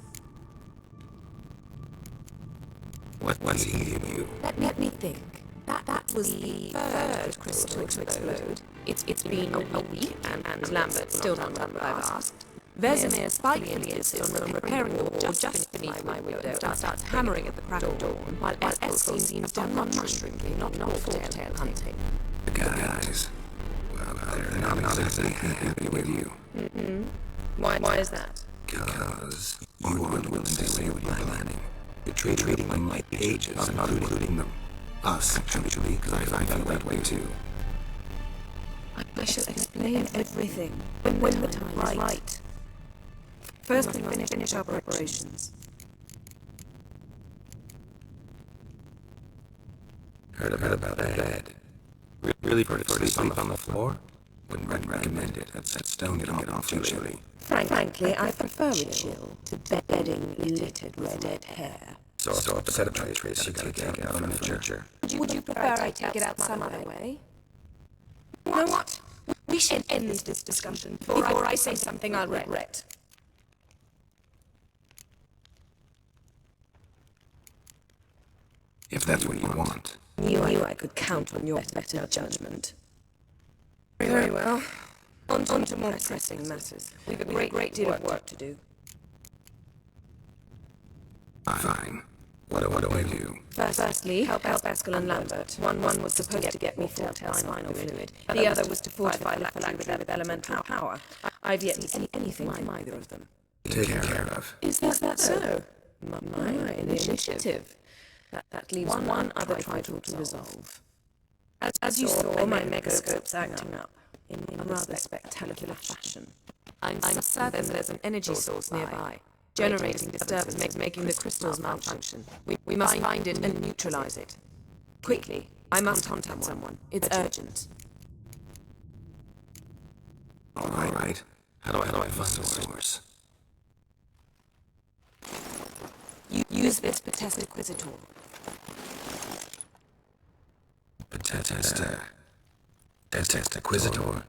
What's eating you? Let me think. That was the third crystal to explode. It's been a week, and Lambert still not done what I've asked. Vesemir spitefully insists on repairing the wall just beneath my window and starts hammering at the crack of dawn, while Ethel seems done on mushrooming, not fork-tail hunting. The guys. Well, they're not exactly happy with you. Why is that? Because you aren't willing to say what you're planning. You're treating them like pages, not including them. Us, actually, because I feel that way too. I shall explain everything when the time is right. First, we finish our preparations. Heard about that. Really prefer to sleep on the floor? Wouldn't recommend it. That stone can get off too chilly. Frankly, I prefer a chill to bedding littered with red hair. So upset about Trace, you gotta take out furniture. Would you prefer I take it out some other way? You know what? We should end this discussion before I say something I'll regret. If that's what you want. Knew I could count on your better judgment. Very well. On to more pressing matters. We've a great deal of work to do. Fine. What do I do? Firstly, help out Pascal and Lambert. One was supposed to get me foretell spinal fluid. The other was to fortify the phylactery with elemental power. I've yet to see anything from either of them. Taken care of. Is that so? My initiative. That leaves one other title to resolve. As you saw, my megascope's acting up in a rather spectacular fashion. I'm certain there's an energy source nearby, generating disturbance, making the crystals malfunction. We must find it and neutralize it. Quickly, I must contact someone. It's urgent. All right. How do I find the source? Use this to test Inquisitor. Test Inquisitor.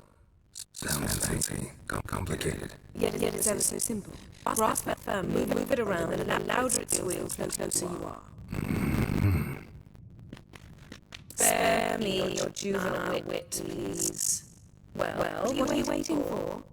Sounds fancy, complicated. Yet it's ever so simple. Grasp it firm, move it around, and the louder it squeals, the closer you are. Spare me your juvenile wit, please. Well, what are you waiting for?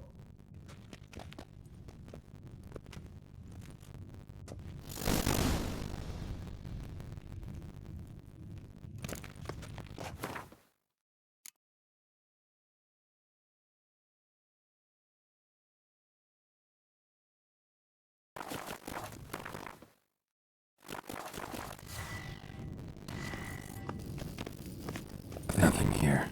Nothing here.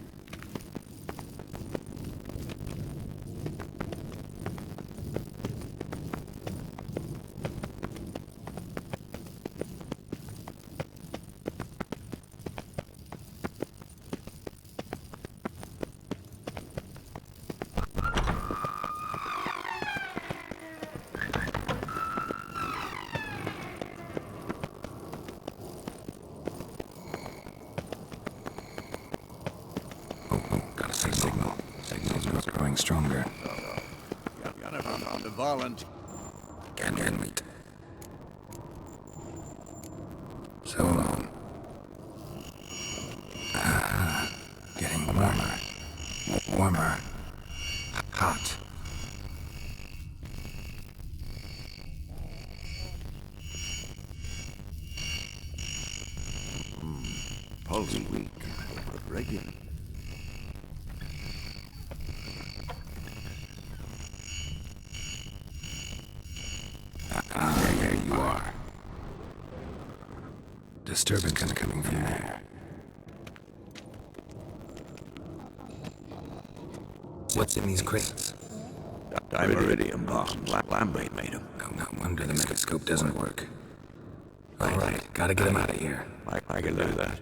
Signal's growing stronger. Got it on the volunteer. Can wait. So long. Getting warmer. Warmer. Hot. Pulse weak, but regular. There you are. Disturbance coming from there. What's in these crates? Dimeridium bombs. Lambert made them. No wonder the megascope doesn't work. All right, gotta get him out of here. I can do that.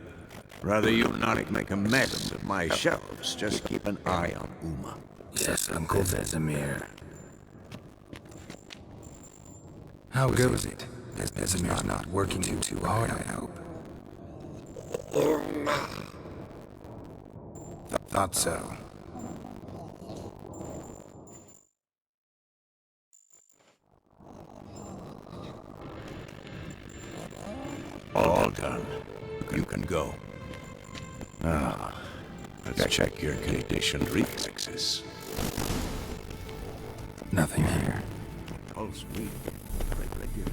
Rather you not make a mess of my shelves. Just keep an eye on Uma. Yes, Uncle Vesemir. How goes it? Vesemir's not working too hard, I hope. Thought so. All done. You can go. Now, let's check your conditioned reflexes. Nothing here. Pulse weak. Regular.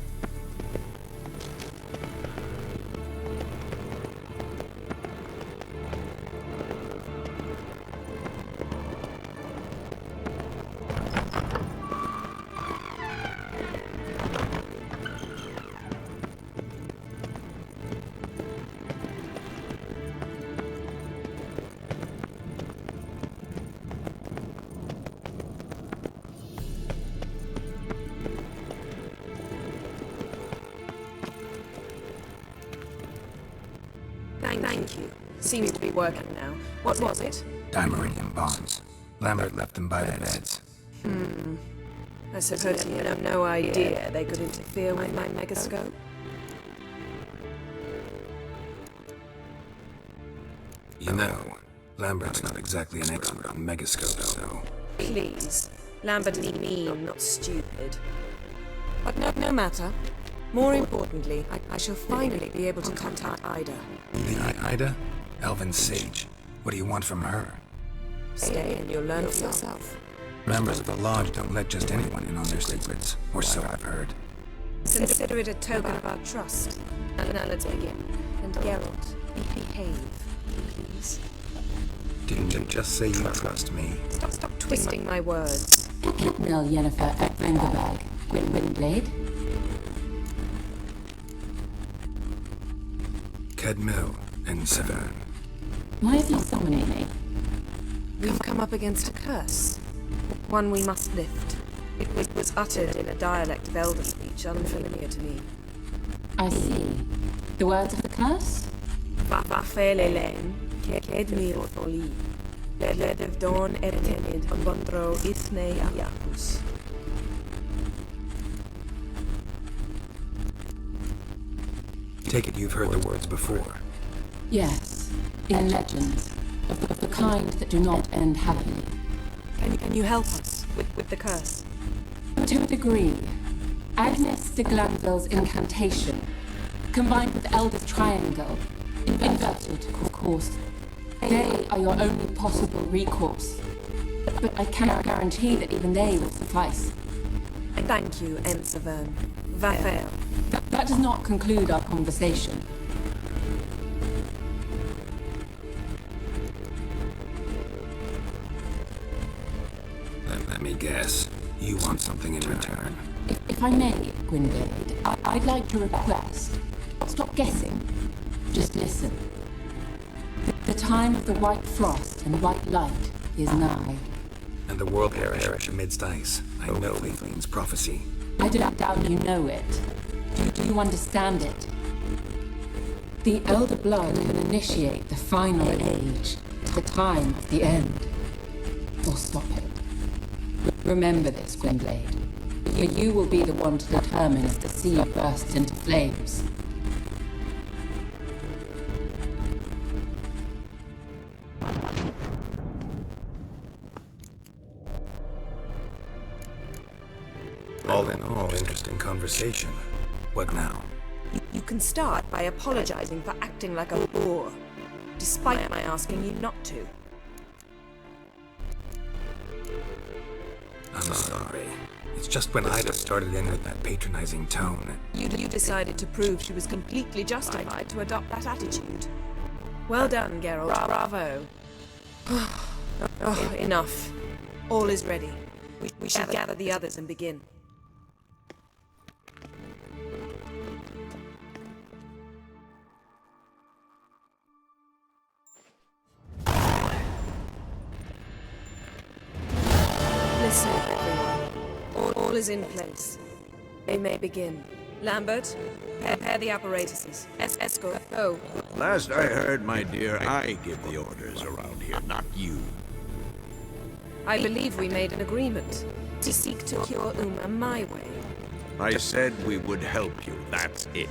Thank you. Seems to be working now. What was it? Dimeridium bombs. Lambert left them by the beds. I suppose you have no idea they could interfere with my megascope. You know, Lambert's not exactly an expert on megascopes, though. Please. Lambert is mean, not stupid. But no matter. More importantly, I shall finally be able to contact Ida. Ida? Alvin Sage. What do you want from her? Stay and you'll learn for yourself. Members of the Lodge don't let just anyone in on their secrets, or so I've heard. Consider it a token of our trust. Now let's begin. And Geralt, behave, please. Didn't you just say you trust me? Stop twisting my words. Nil Yennefer at Vengerberg. Gwynblade? Kedmil and Severn. Why have you summoned me? We've come up against a curse. One we must lift. It was uttered in a dialect of Elder speech unfamiliar to me. I see. The words of the curse? Vafelelen, Kedmil Foli, Led of Dawn Ertenid, Bondro Ithne Ayakus. Take it you've heard the words before. Yes. In legends. Of the kind that do not end happily. Can you help us with the curse? To a degree. Agnes de Glanville's incantation, combined with Elder's triangle, inverted, of course. They are your only possible recourse. But I cannot guarantee that even they will suffice. Thank you, Severn. Vafael. That does not conclude our conversation. Let me guess. You want something in return. If I may, Gwynblade, I'd like to request. Stop guessing. Just listen. The time of the white frost and white light is nigh. And the world perish amidst ice. I know Aetheling's prophecy. I don't doubt you know it. Do you understand it? The Elder Blood can initiate the final age, the time of the end. Or stop it. Remember this, Gwynblade. For you will be the one to determine if the sea bursts into flames. All in all, interesting conversation. What now? You can start by apologizing for acting like a boor, despite my asking you not to. I'm sorry. It's just when Ida started in with that patronizing tone. You decided to prove she was completely justified to adopt that attitude. Well done, Geralt. Bravo. Enough. All is ready. We shall gather the others and begin. Listen, everyone. All is in place. They may begin. Lambert, prepare the apparatuses. Escort, go. Last I heard, my dear, I give the orders around here, not you. I believe we made an agreement to seek to cure Uma my way. I said we would help you, that's it.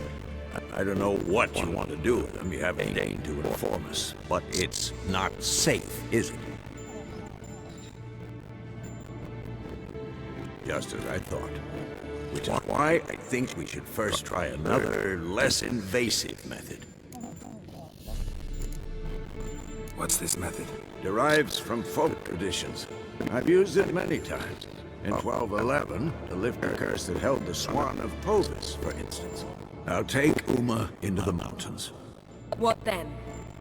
I don't know what you want to do with them, you haven't deigned to inform us, but it's not safe, is it? Just as I thought. Which is why I think we should first try another, less invasive method. What's this method? Derives from folk traditions. I've used it many times. In 1211, to lift the curse that held the Swan of Povis, for instance. Now take Uma into the mountains. What then?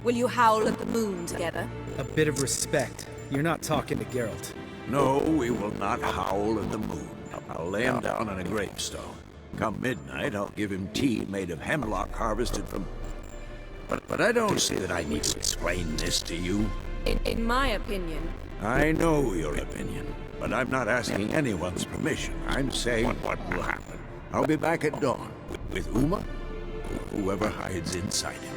Will you howl at the moon together? A bit of respect. You're not talking to Geralt. No, we will not howl at the moon. I'll lay him down on a gravestone. Come midnight, I'll give him tea made of hemlock harvested from... But I don't see that I need to explain this to you. In my opinion... I know your opinion, but I'm not asking anyone's permission. I'm saying what will happen. I'll be back at dawn with Uma, or whoever hides inside him.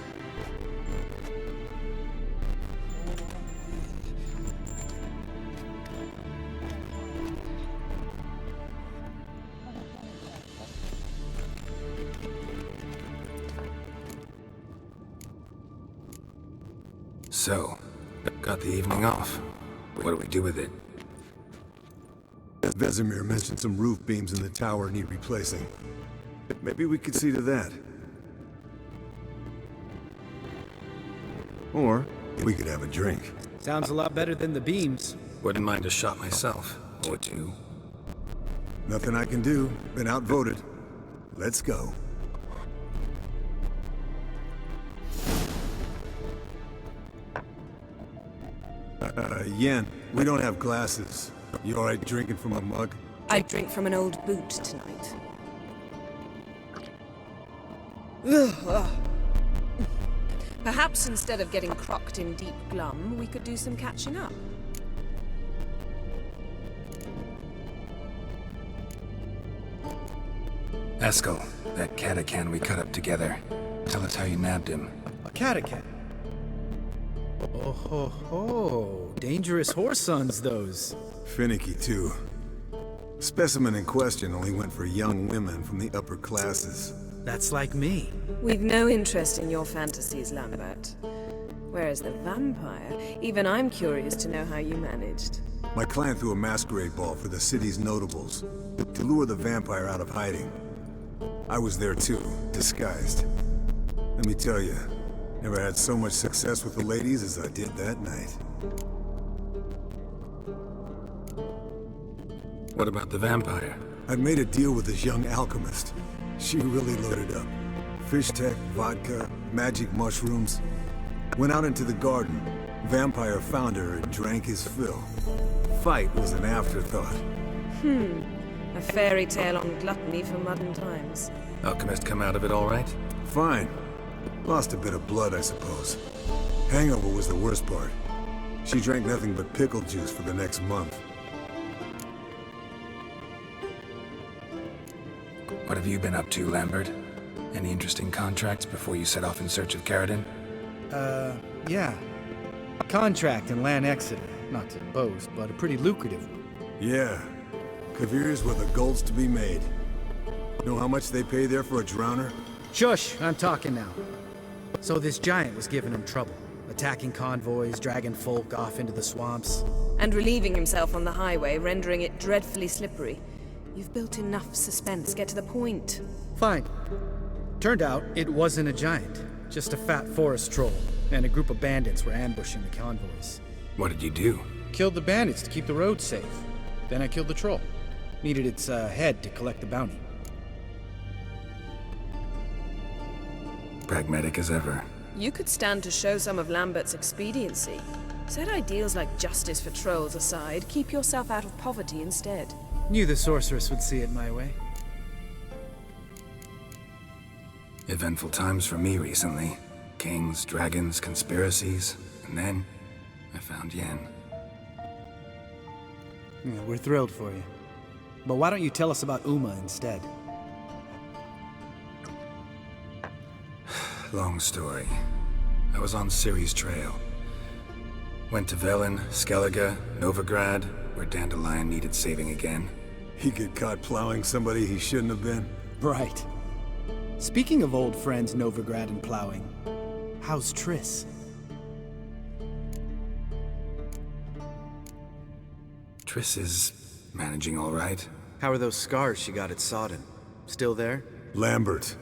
So, Got the evening off. What do we do with it? Vesemir mentioned some roof beams in the tower need replacing. Maybe we could see to that. Or we could have a drink. Sounds a lot better than the beams. Wouldn't mind a shot myself. Or two. Nothing I can do. Been outvoted. Let's go. Yen, we don't have glasses. You alright drinking from a mug? I drink from an old boot tonight. Perhaps instead of getting crocked in deep glum, we could do some catching up. Eskel, that Catacan we cut up together. Tell us how you nabbed him. A Catacan? Oh ho ho. Dangerous horse sons, those. Finicky, too. Specimen in question only went for young women from the upper classes. That's like me. We've no interest in your fantasies, Lambert. Whereas the vampire, even I'm curious to know how you managed. My clan threw a masquerade ball for the city's notables, to lure the vampire out of hiding. I was there too, disguised. Let me tell you, never had so much success with the ladies as I did that night. What about the vampire? I'd made a deal with this young alchemist. She really loaded up. Fish tech, vodka, magic mushrooms. Went out into the garden. Vampire found her and drank his fill. Fight was an afterthought. A fairy tale on gluttony for modern times. Alchemist come out of it all right? Fine. Lost a bit of blood, I suppose. Hangover was the worst part. She drank nothing but pickle juice for the next month. What have you been up to, Lambert? Any interesting contracts before you set off in search of Caridin? Yeah. Contract in Lan Exeter. Not to boast, but a pretty lucrative one. Yeah. Kavir's where the gold's to be made. Know how much they pay there for a drowner? Shush, I'm talking now. So this giant was giving him trouble. Attacking convoys, dragging folk off into the swamps. And relieving himself on the highway, rendering it dreadfully slippery. You've built enough suspense. Get to the point. Fine. Turned out it wasn't a giant. Just a fat forest troll. And a group of bandits were ambushing the convoys. What did you do? Killed the bandits to keep the road safe. Then I killed the troll. Needed its head to collect the bounty. Pragmatic as ever. You could stand to show some of Lambert's expediency. Set ideals like justice for trolls aside, keep yourself out of poverty instead. Knew the sorceress would see it my way. Eventful times for me recently. Kings, dragons, conspiracies, and then I found Yen. Yeah, we're thrilled for you. But why don't you tell us about Uma instead? Long story. I was on Ciri's trail. Went to Velen, Skellige, Novigrad, where Dandelion needed saving again. He get caught plowing somebody he shouldn't have been. Right. Speaking of old friends Novigrad and plowing, how's Triss? Triss is managing all right. How are those scars she got at Sodden? Still there? Lambert.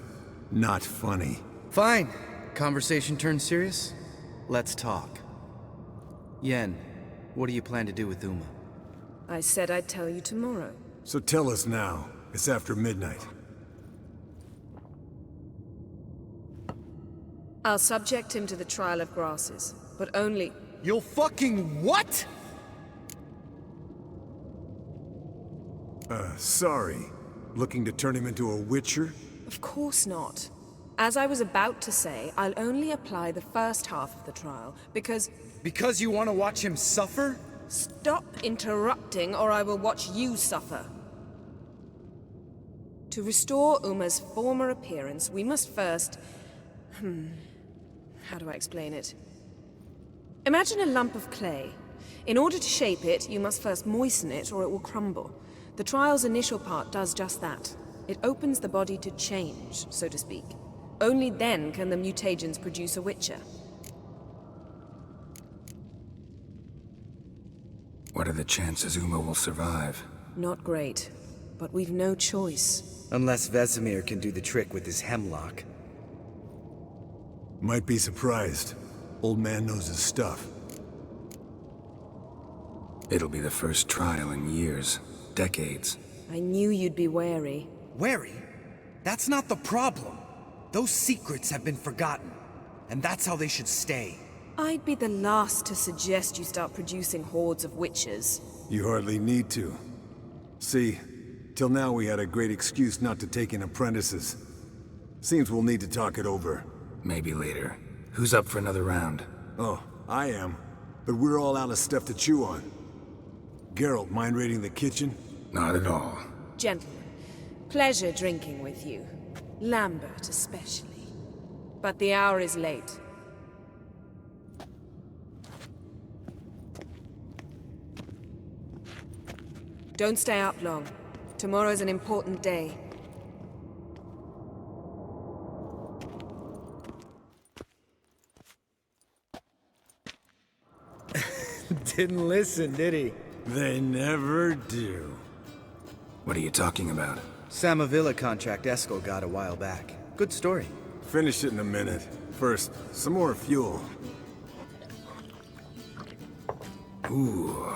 Not funny. Fine. Conversation turned serious? Let's talk. Yen, what do you plan to do with Uma? I said I'd tell you tomorrow. So tell us now. It's after midnight. I'll subject him to the trial of grasses, but only... You'll fucking what? Sorry. Looking to turn him into a witcher? Of course not. As I was about to say, I'll only apply the first half of the trial, because... Because you want to watch him suffer? Stop interrupting, or I will watch you suffer. To restore Uma's former appearance, we must first... How do I explain it? Imagine a lump of clay. In order to shape it, you must first moisten it, or it will crumble. The trial's initial part does just that. It opens the body to change, so to speak. Only then can the mutagens produce a witcher. What are the chances Uma will survive? Not great, but we've no choice. Unless Vesemir can do the trick with his hemlock. Might be surprised. Old man knows his stuff. It'll be the first trial in years. Decades. I knew you'd be wary. Wary? That's not the problem. Those secrets have been forgotten. And that's how they should stay. I'd be the last to suggest you start producing hordes of witches. You hardly need to. See, till now we had a great excuse not to take in apprentices. Seems we'll need to talk it over. Maybe later. Who's up for another round? Oh, I am. But we're all out of stuff to chew on. Geralt, mind raiding the kitchen? Not at all. Gentlemen, pleasure drinking with you. Lambert especially. But the hour is late. Don't stay up long. Tomorrow's an important day. Didn't listen, did he? They never do. What are you talking about? Samavilla contract Eskel got a while back. Good story. Finish it in a minute. First, some more fuel. Ooh,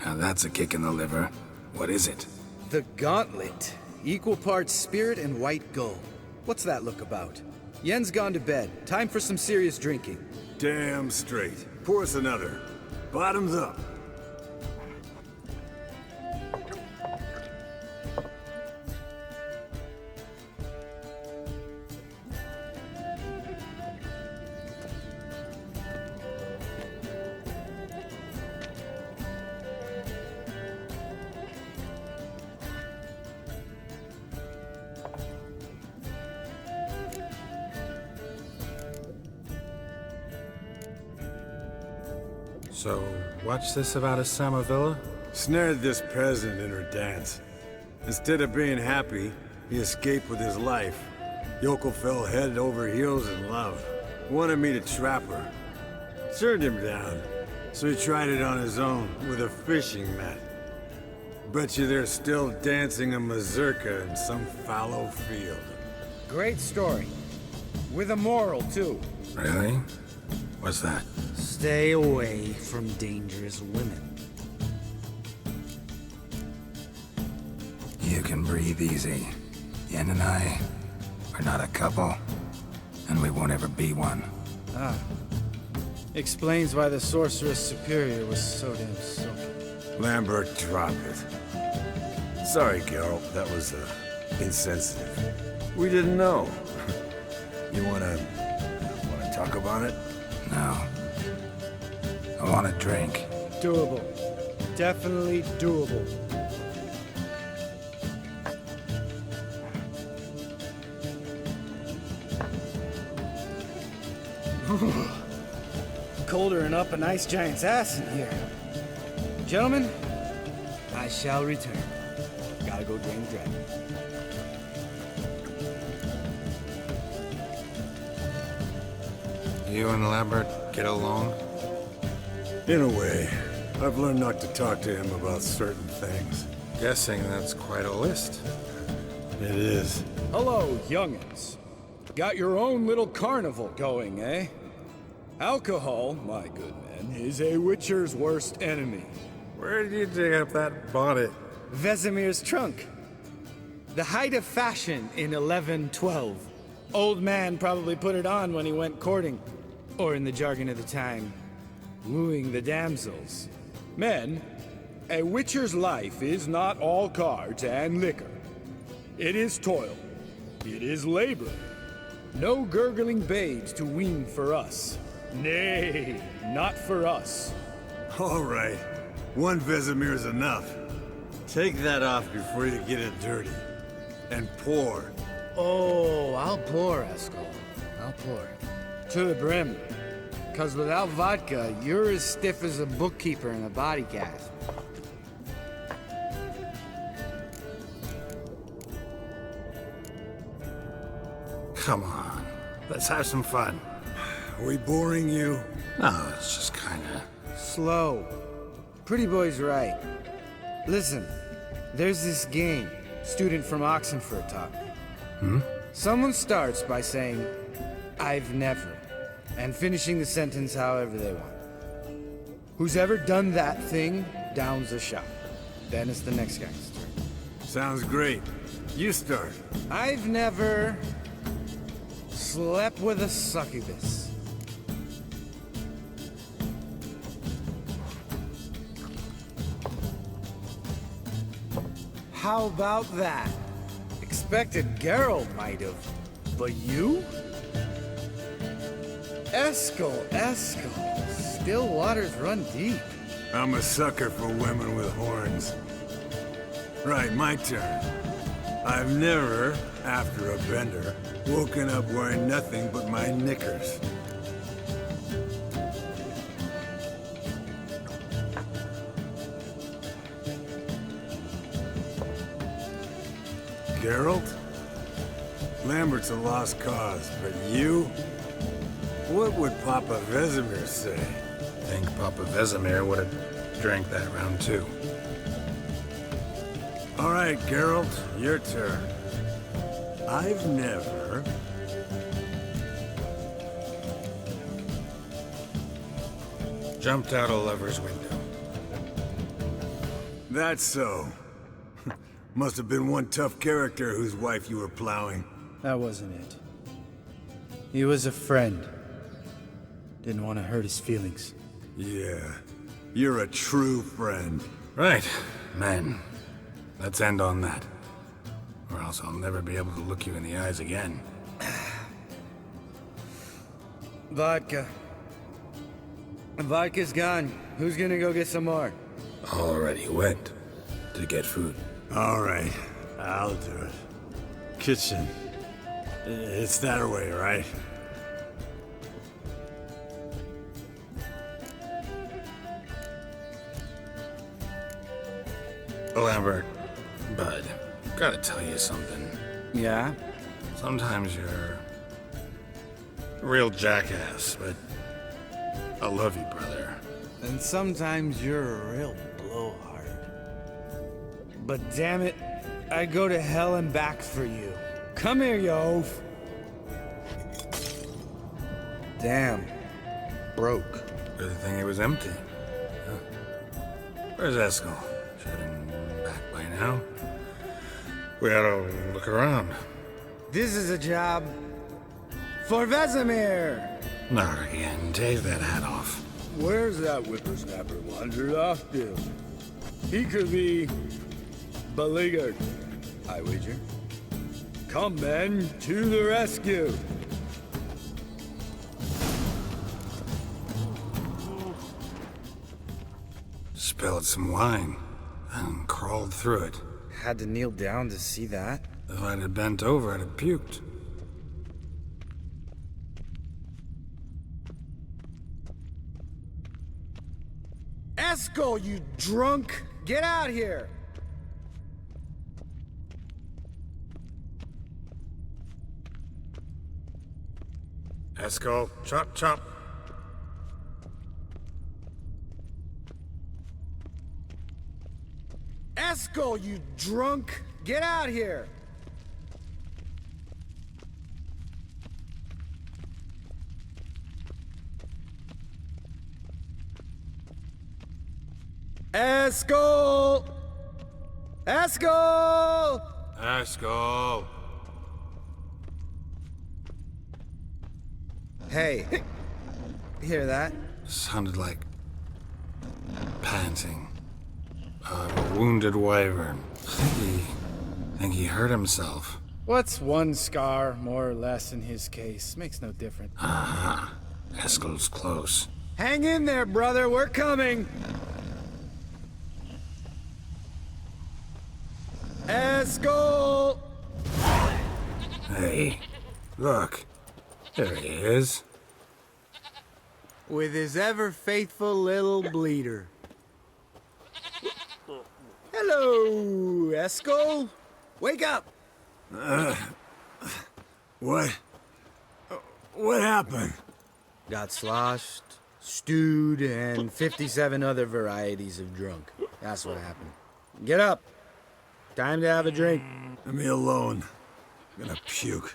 now that's a kick in the liver. What is it? The Gauntlet. Equal parts spirit and white gold. What's that look about? Yen's gone to bed. Time for some serious drinking. Damn straight. Pour us another. Bottoms up. So, what's this about a Samavilla? Snared this peasant in her dance. Instead of being happy, he escaped with his life. Yokel fell head over heels in love. Wanted me to trap her. Turned him down, so he tried it on his own with a fishing net. Bet you they're still dancing a mazurka in some fallow field. Great story. With a moral, too. Really? What's that? Stay away from dangerous women. You can breathe easy. Yen and I are not a couple, and we won't ever be one. Ah. Explains why the Sorceress Superior was so damn silky. Lambert, drop it. Sorry, Geralt, that was, insensitive. We didn't know. You wanna talk about it? No. I want a drink. Doable. Definitely doable. Colder and up a nice giant's ass in here. Gentlemen, I shall return. Gotta go drain the dragon. You and Lambert get along? In a way. I've learned not to talk to him about certain things. Guessing that's quite a list. It is. Hello, young'uns. Got your own little carnival going, eh? Alcohol, my good men, is a witcher's worst enemy. Where did you dig up that bonnet? Vesemir's trunk. The height of fashion in 1112. Old man probably put it on when he went courting. Or in the jargon of the time, wooing the damsels. Men, a witcher's life is not all cards and liquor. It is toil. It is labor. No gurgling babes to wean for us. Nay, not for us. All right. One Vesemir's enough. Take that off before you get it dirty. And pour. Oh, I'll pour, Eskel. I'll pour. To the brim. 'Cause without vodka, you're as stiff as a bookkeeper in a body cast. Come on. Let's have some fun. Are we boring you? No, it's just kinda... Slow. Pretty boy's right. Listen, there's this game student from Oxenford taught me. Someone starts by saying, I've never, and finishing the sentence however they want. Who's ever done that thing downs the shot. Then it's the next guy's turn. Sounds great. You start. I've never slept with a succubus. How about that? Expected Geralt might have, but you? Eskel. Still waters run deep. I'm a sucker for women with horns. Right, my turn. I've never, after a bender, woken up wearing nothing but my knickers. Geralt? Lambert's a lost cause, but you? What would Papa Vesemir say? I think Papa Vesemir would have drank that round too. All right, Geralt, your turn. I've never... Jumped out a lover's window. That's so. Must have been one tough character whose wife you were plowing. That wasn't it. He was a friend. Didn't want to hurt his feelings. Yeah, you're a true friend. Right, man. Let's end on that. Or else I'll never be able to look you in the eyes again. Vodka. Vodka's gone. Who's gonna go get some more? Already went to get food. All right, I'll do it. Kitchen. It's that way, right? Lambert, bud, gotta tell you something. Yeah? Sometimes you're a real jackass, but I love you, brother. And sometimes you're a real blowhard. But damn it, I'd go to hell and back for you. Come here, you oaf. Damn. Broke. Good thing it was empty. Huh. Where's Eskel? Should have been back by now. We ought to look around. This is a job for Vesemir. Not again. Take that hat off. Where's that whippersnapper wandered off to? He could be beleaguered, I wager. Come, men, to the rescue! Spilled some wine and crawled through it. Had to kneel down to see that. If I'd have bent over, I'd have puked. Eskel, you drunk! Get out here! Eskel, chop chop. Eskel, you drunk! Get out here! Eskel! Eskel! Eskel! Hey, hear that? Sounded like panting of a wounded wyvern. Think he hurt himself. What's one scar, more or less, in his case? Makes no difference. Aha. Eskel's close. Hang in there, brother. We're coming. Eskel! Hey, look. There he is. With his ever-faithful little bleeder. Hello, Eskel. Wake up! What? What happened? Got sloshed, Stewed and 57 other varieties of drunk. That's what happened. Get up. Time to have a drink. Leave me alone. I'm gonna puke.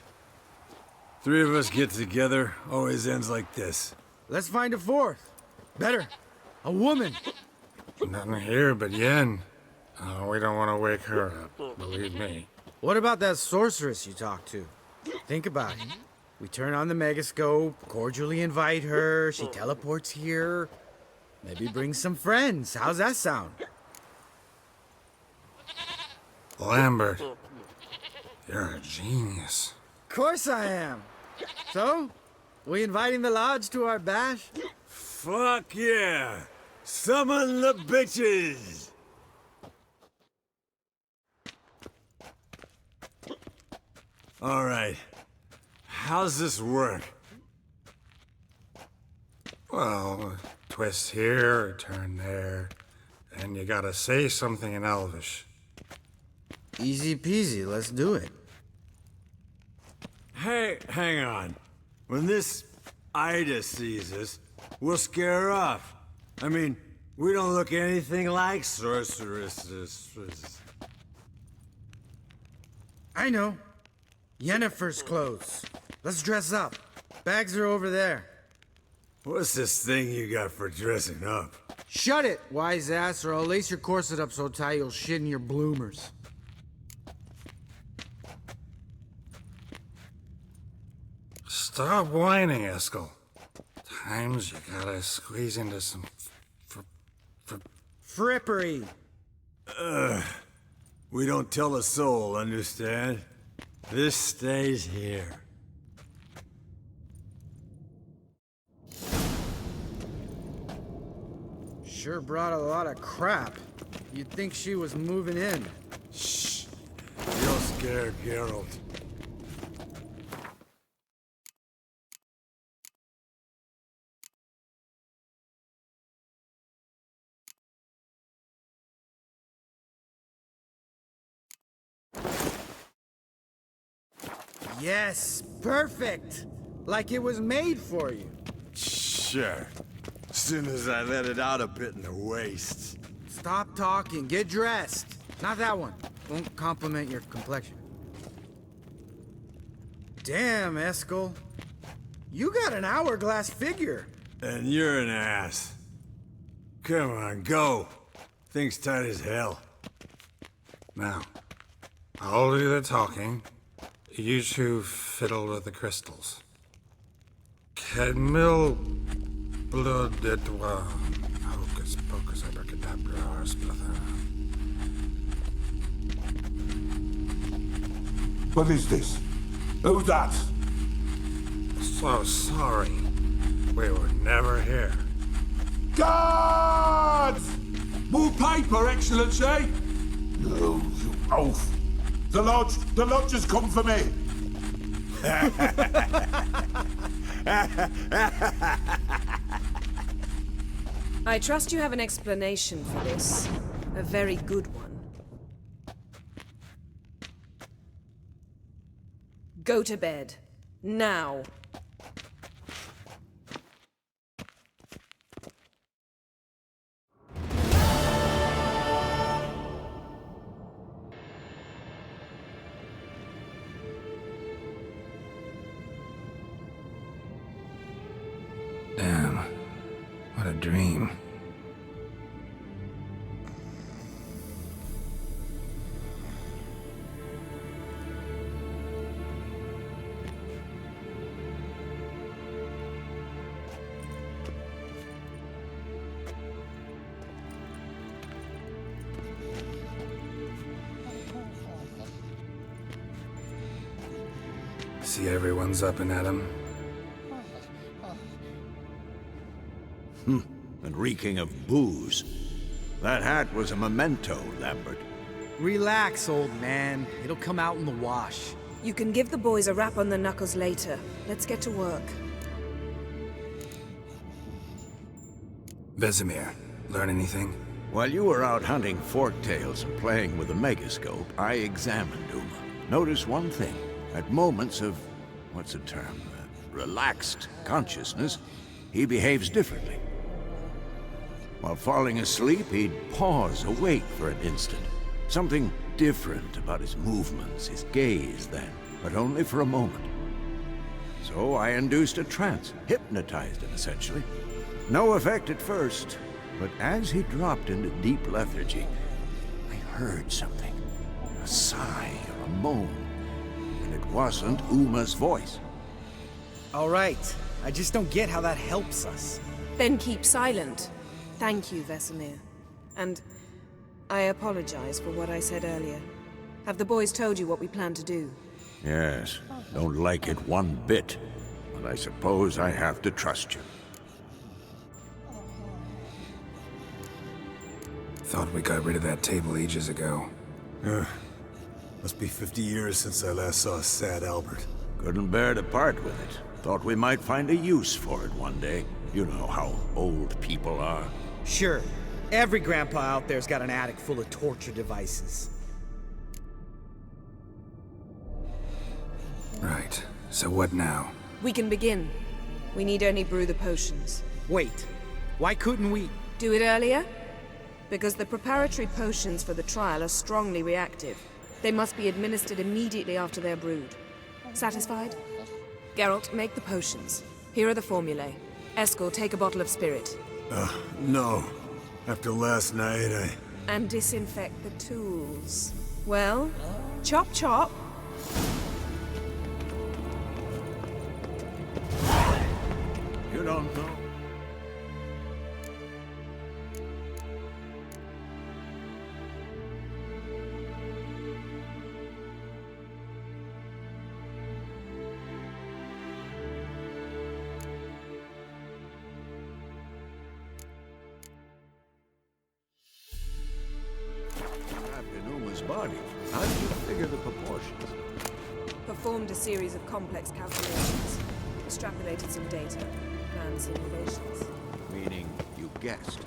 Three of us get together, always ends like this. Let's find a fourth. Better. A woman. Nothing here but Yen. Oh, we don't want to wake her up, believe me. What about that sorceress you talked to? Think about it. We turn on the megascope, cordially invite her, she teleports here. Maybe bring some friends. How's that sound? Lambert, you're a genius. Of course I am. So, we inviting the lodge to our bash? Fuck yeah! Summon the bitches! All right. How's this work? Well, twist here, or turn there, and you gotta say something in Elvish. Easy peasy, let's do it. Hey, hang on. When this Ida sees us, we'll scare her off. I mean, we don't look anything like sorceresses. I know. Yennefer's clothes. Let's dress up. Bags are over there. What's this thing you got for dressing up? Shut it, wise ass, or I'll lace your corset up so tight you'll shit in your bloomers. Stop whining, Eskel. Times you gotta squeeze into some frippery. We don't tell a soul, understand? This stays here. Sure brought a lot of crap. You'd think she was moving in. Shh. You'll scare Geralt. Yes, perfect. Like it was made for you. Sure. As soon as I let it out a bit in the waist. Stop talking, get dressed. Not that one. Won't compliment your complexion. Damn, Eskel. You got an hourglass figure. And you're an ass. Come on, go. Thing's tight as hell. Now, I'll do the talking. You two fiddle with the crystals. Cadmil blood de toi. Hocus pocus abracadabra splather. What is this? Who's that? So sorry. We were never here. Guards! More paper, Excellency! No, you oaf. The lodge has come for me. I trust you have an explanation for this. A very good one. Go to bed. Now. Damn. What a dream. See everyone's up and at 'em. And reeking of booze. That hat was a memento, Lambert. Relax, old man. It'll come out in the wash. You can give the boys a rap on the knuckles later. Let's get to work. Vesemir, learn anything? While you were out hunting forktails and playing with the megascope, I examined Uma. Notice one thing. At moments of, what's the term? Relaxed consciousness, he behaves differently. While falling asleep, he'd pause awake for an instant. Something different about his movements, his gaze then, but only for a moment. So I induced a trance, hypnotized him essentially. No effect at first, but as he dropped into deep lethargy, I heard something. A sigh or a moan. And it wasn't Uma's voice. All right. I just don't get how that helps us. Then keep silent. Thank you, Vesemir. And I apologize for what I said earlier. Have the boys told you what we plan to do? Yes, don't like it one bit. But I suppose I have to trust you. Thought we got rid of that table ages ago. Must be 50 years since I last saw Sad Albert. Couldn't bear to part with it. Thought we might find a use for it one day. You know how old people are. Sure. Every grandpa out there's got an attic full of torture devices. Right. So what now? We can begin. We need only brew the potions. Wait. Why couldn't we... Do it earlier? Because the preparatory potions for the trial are strongly reactive. They must be administered immediately after they're brewed. Satisfied? Geralt, make the potions. Here are the formulae. Eskel, take a bottle of spirit. No. After last night, And disinfect the tools. Well, chop chop. You don't know. Body. How did you figure the proportions? Performed a series of complex calculations. Extrapolated some data. Ran simulations. Meaning you guessed.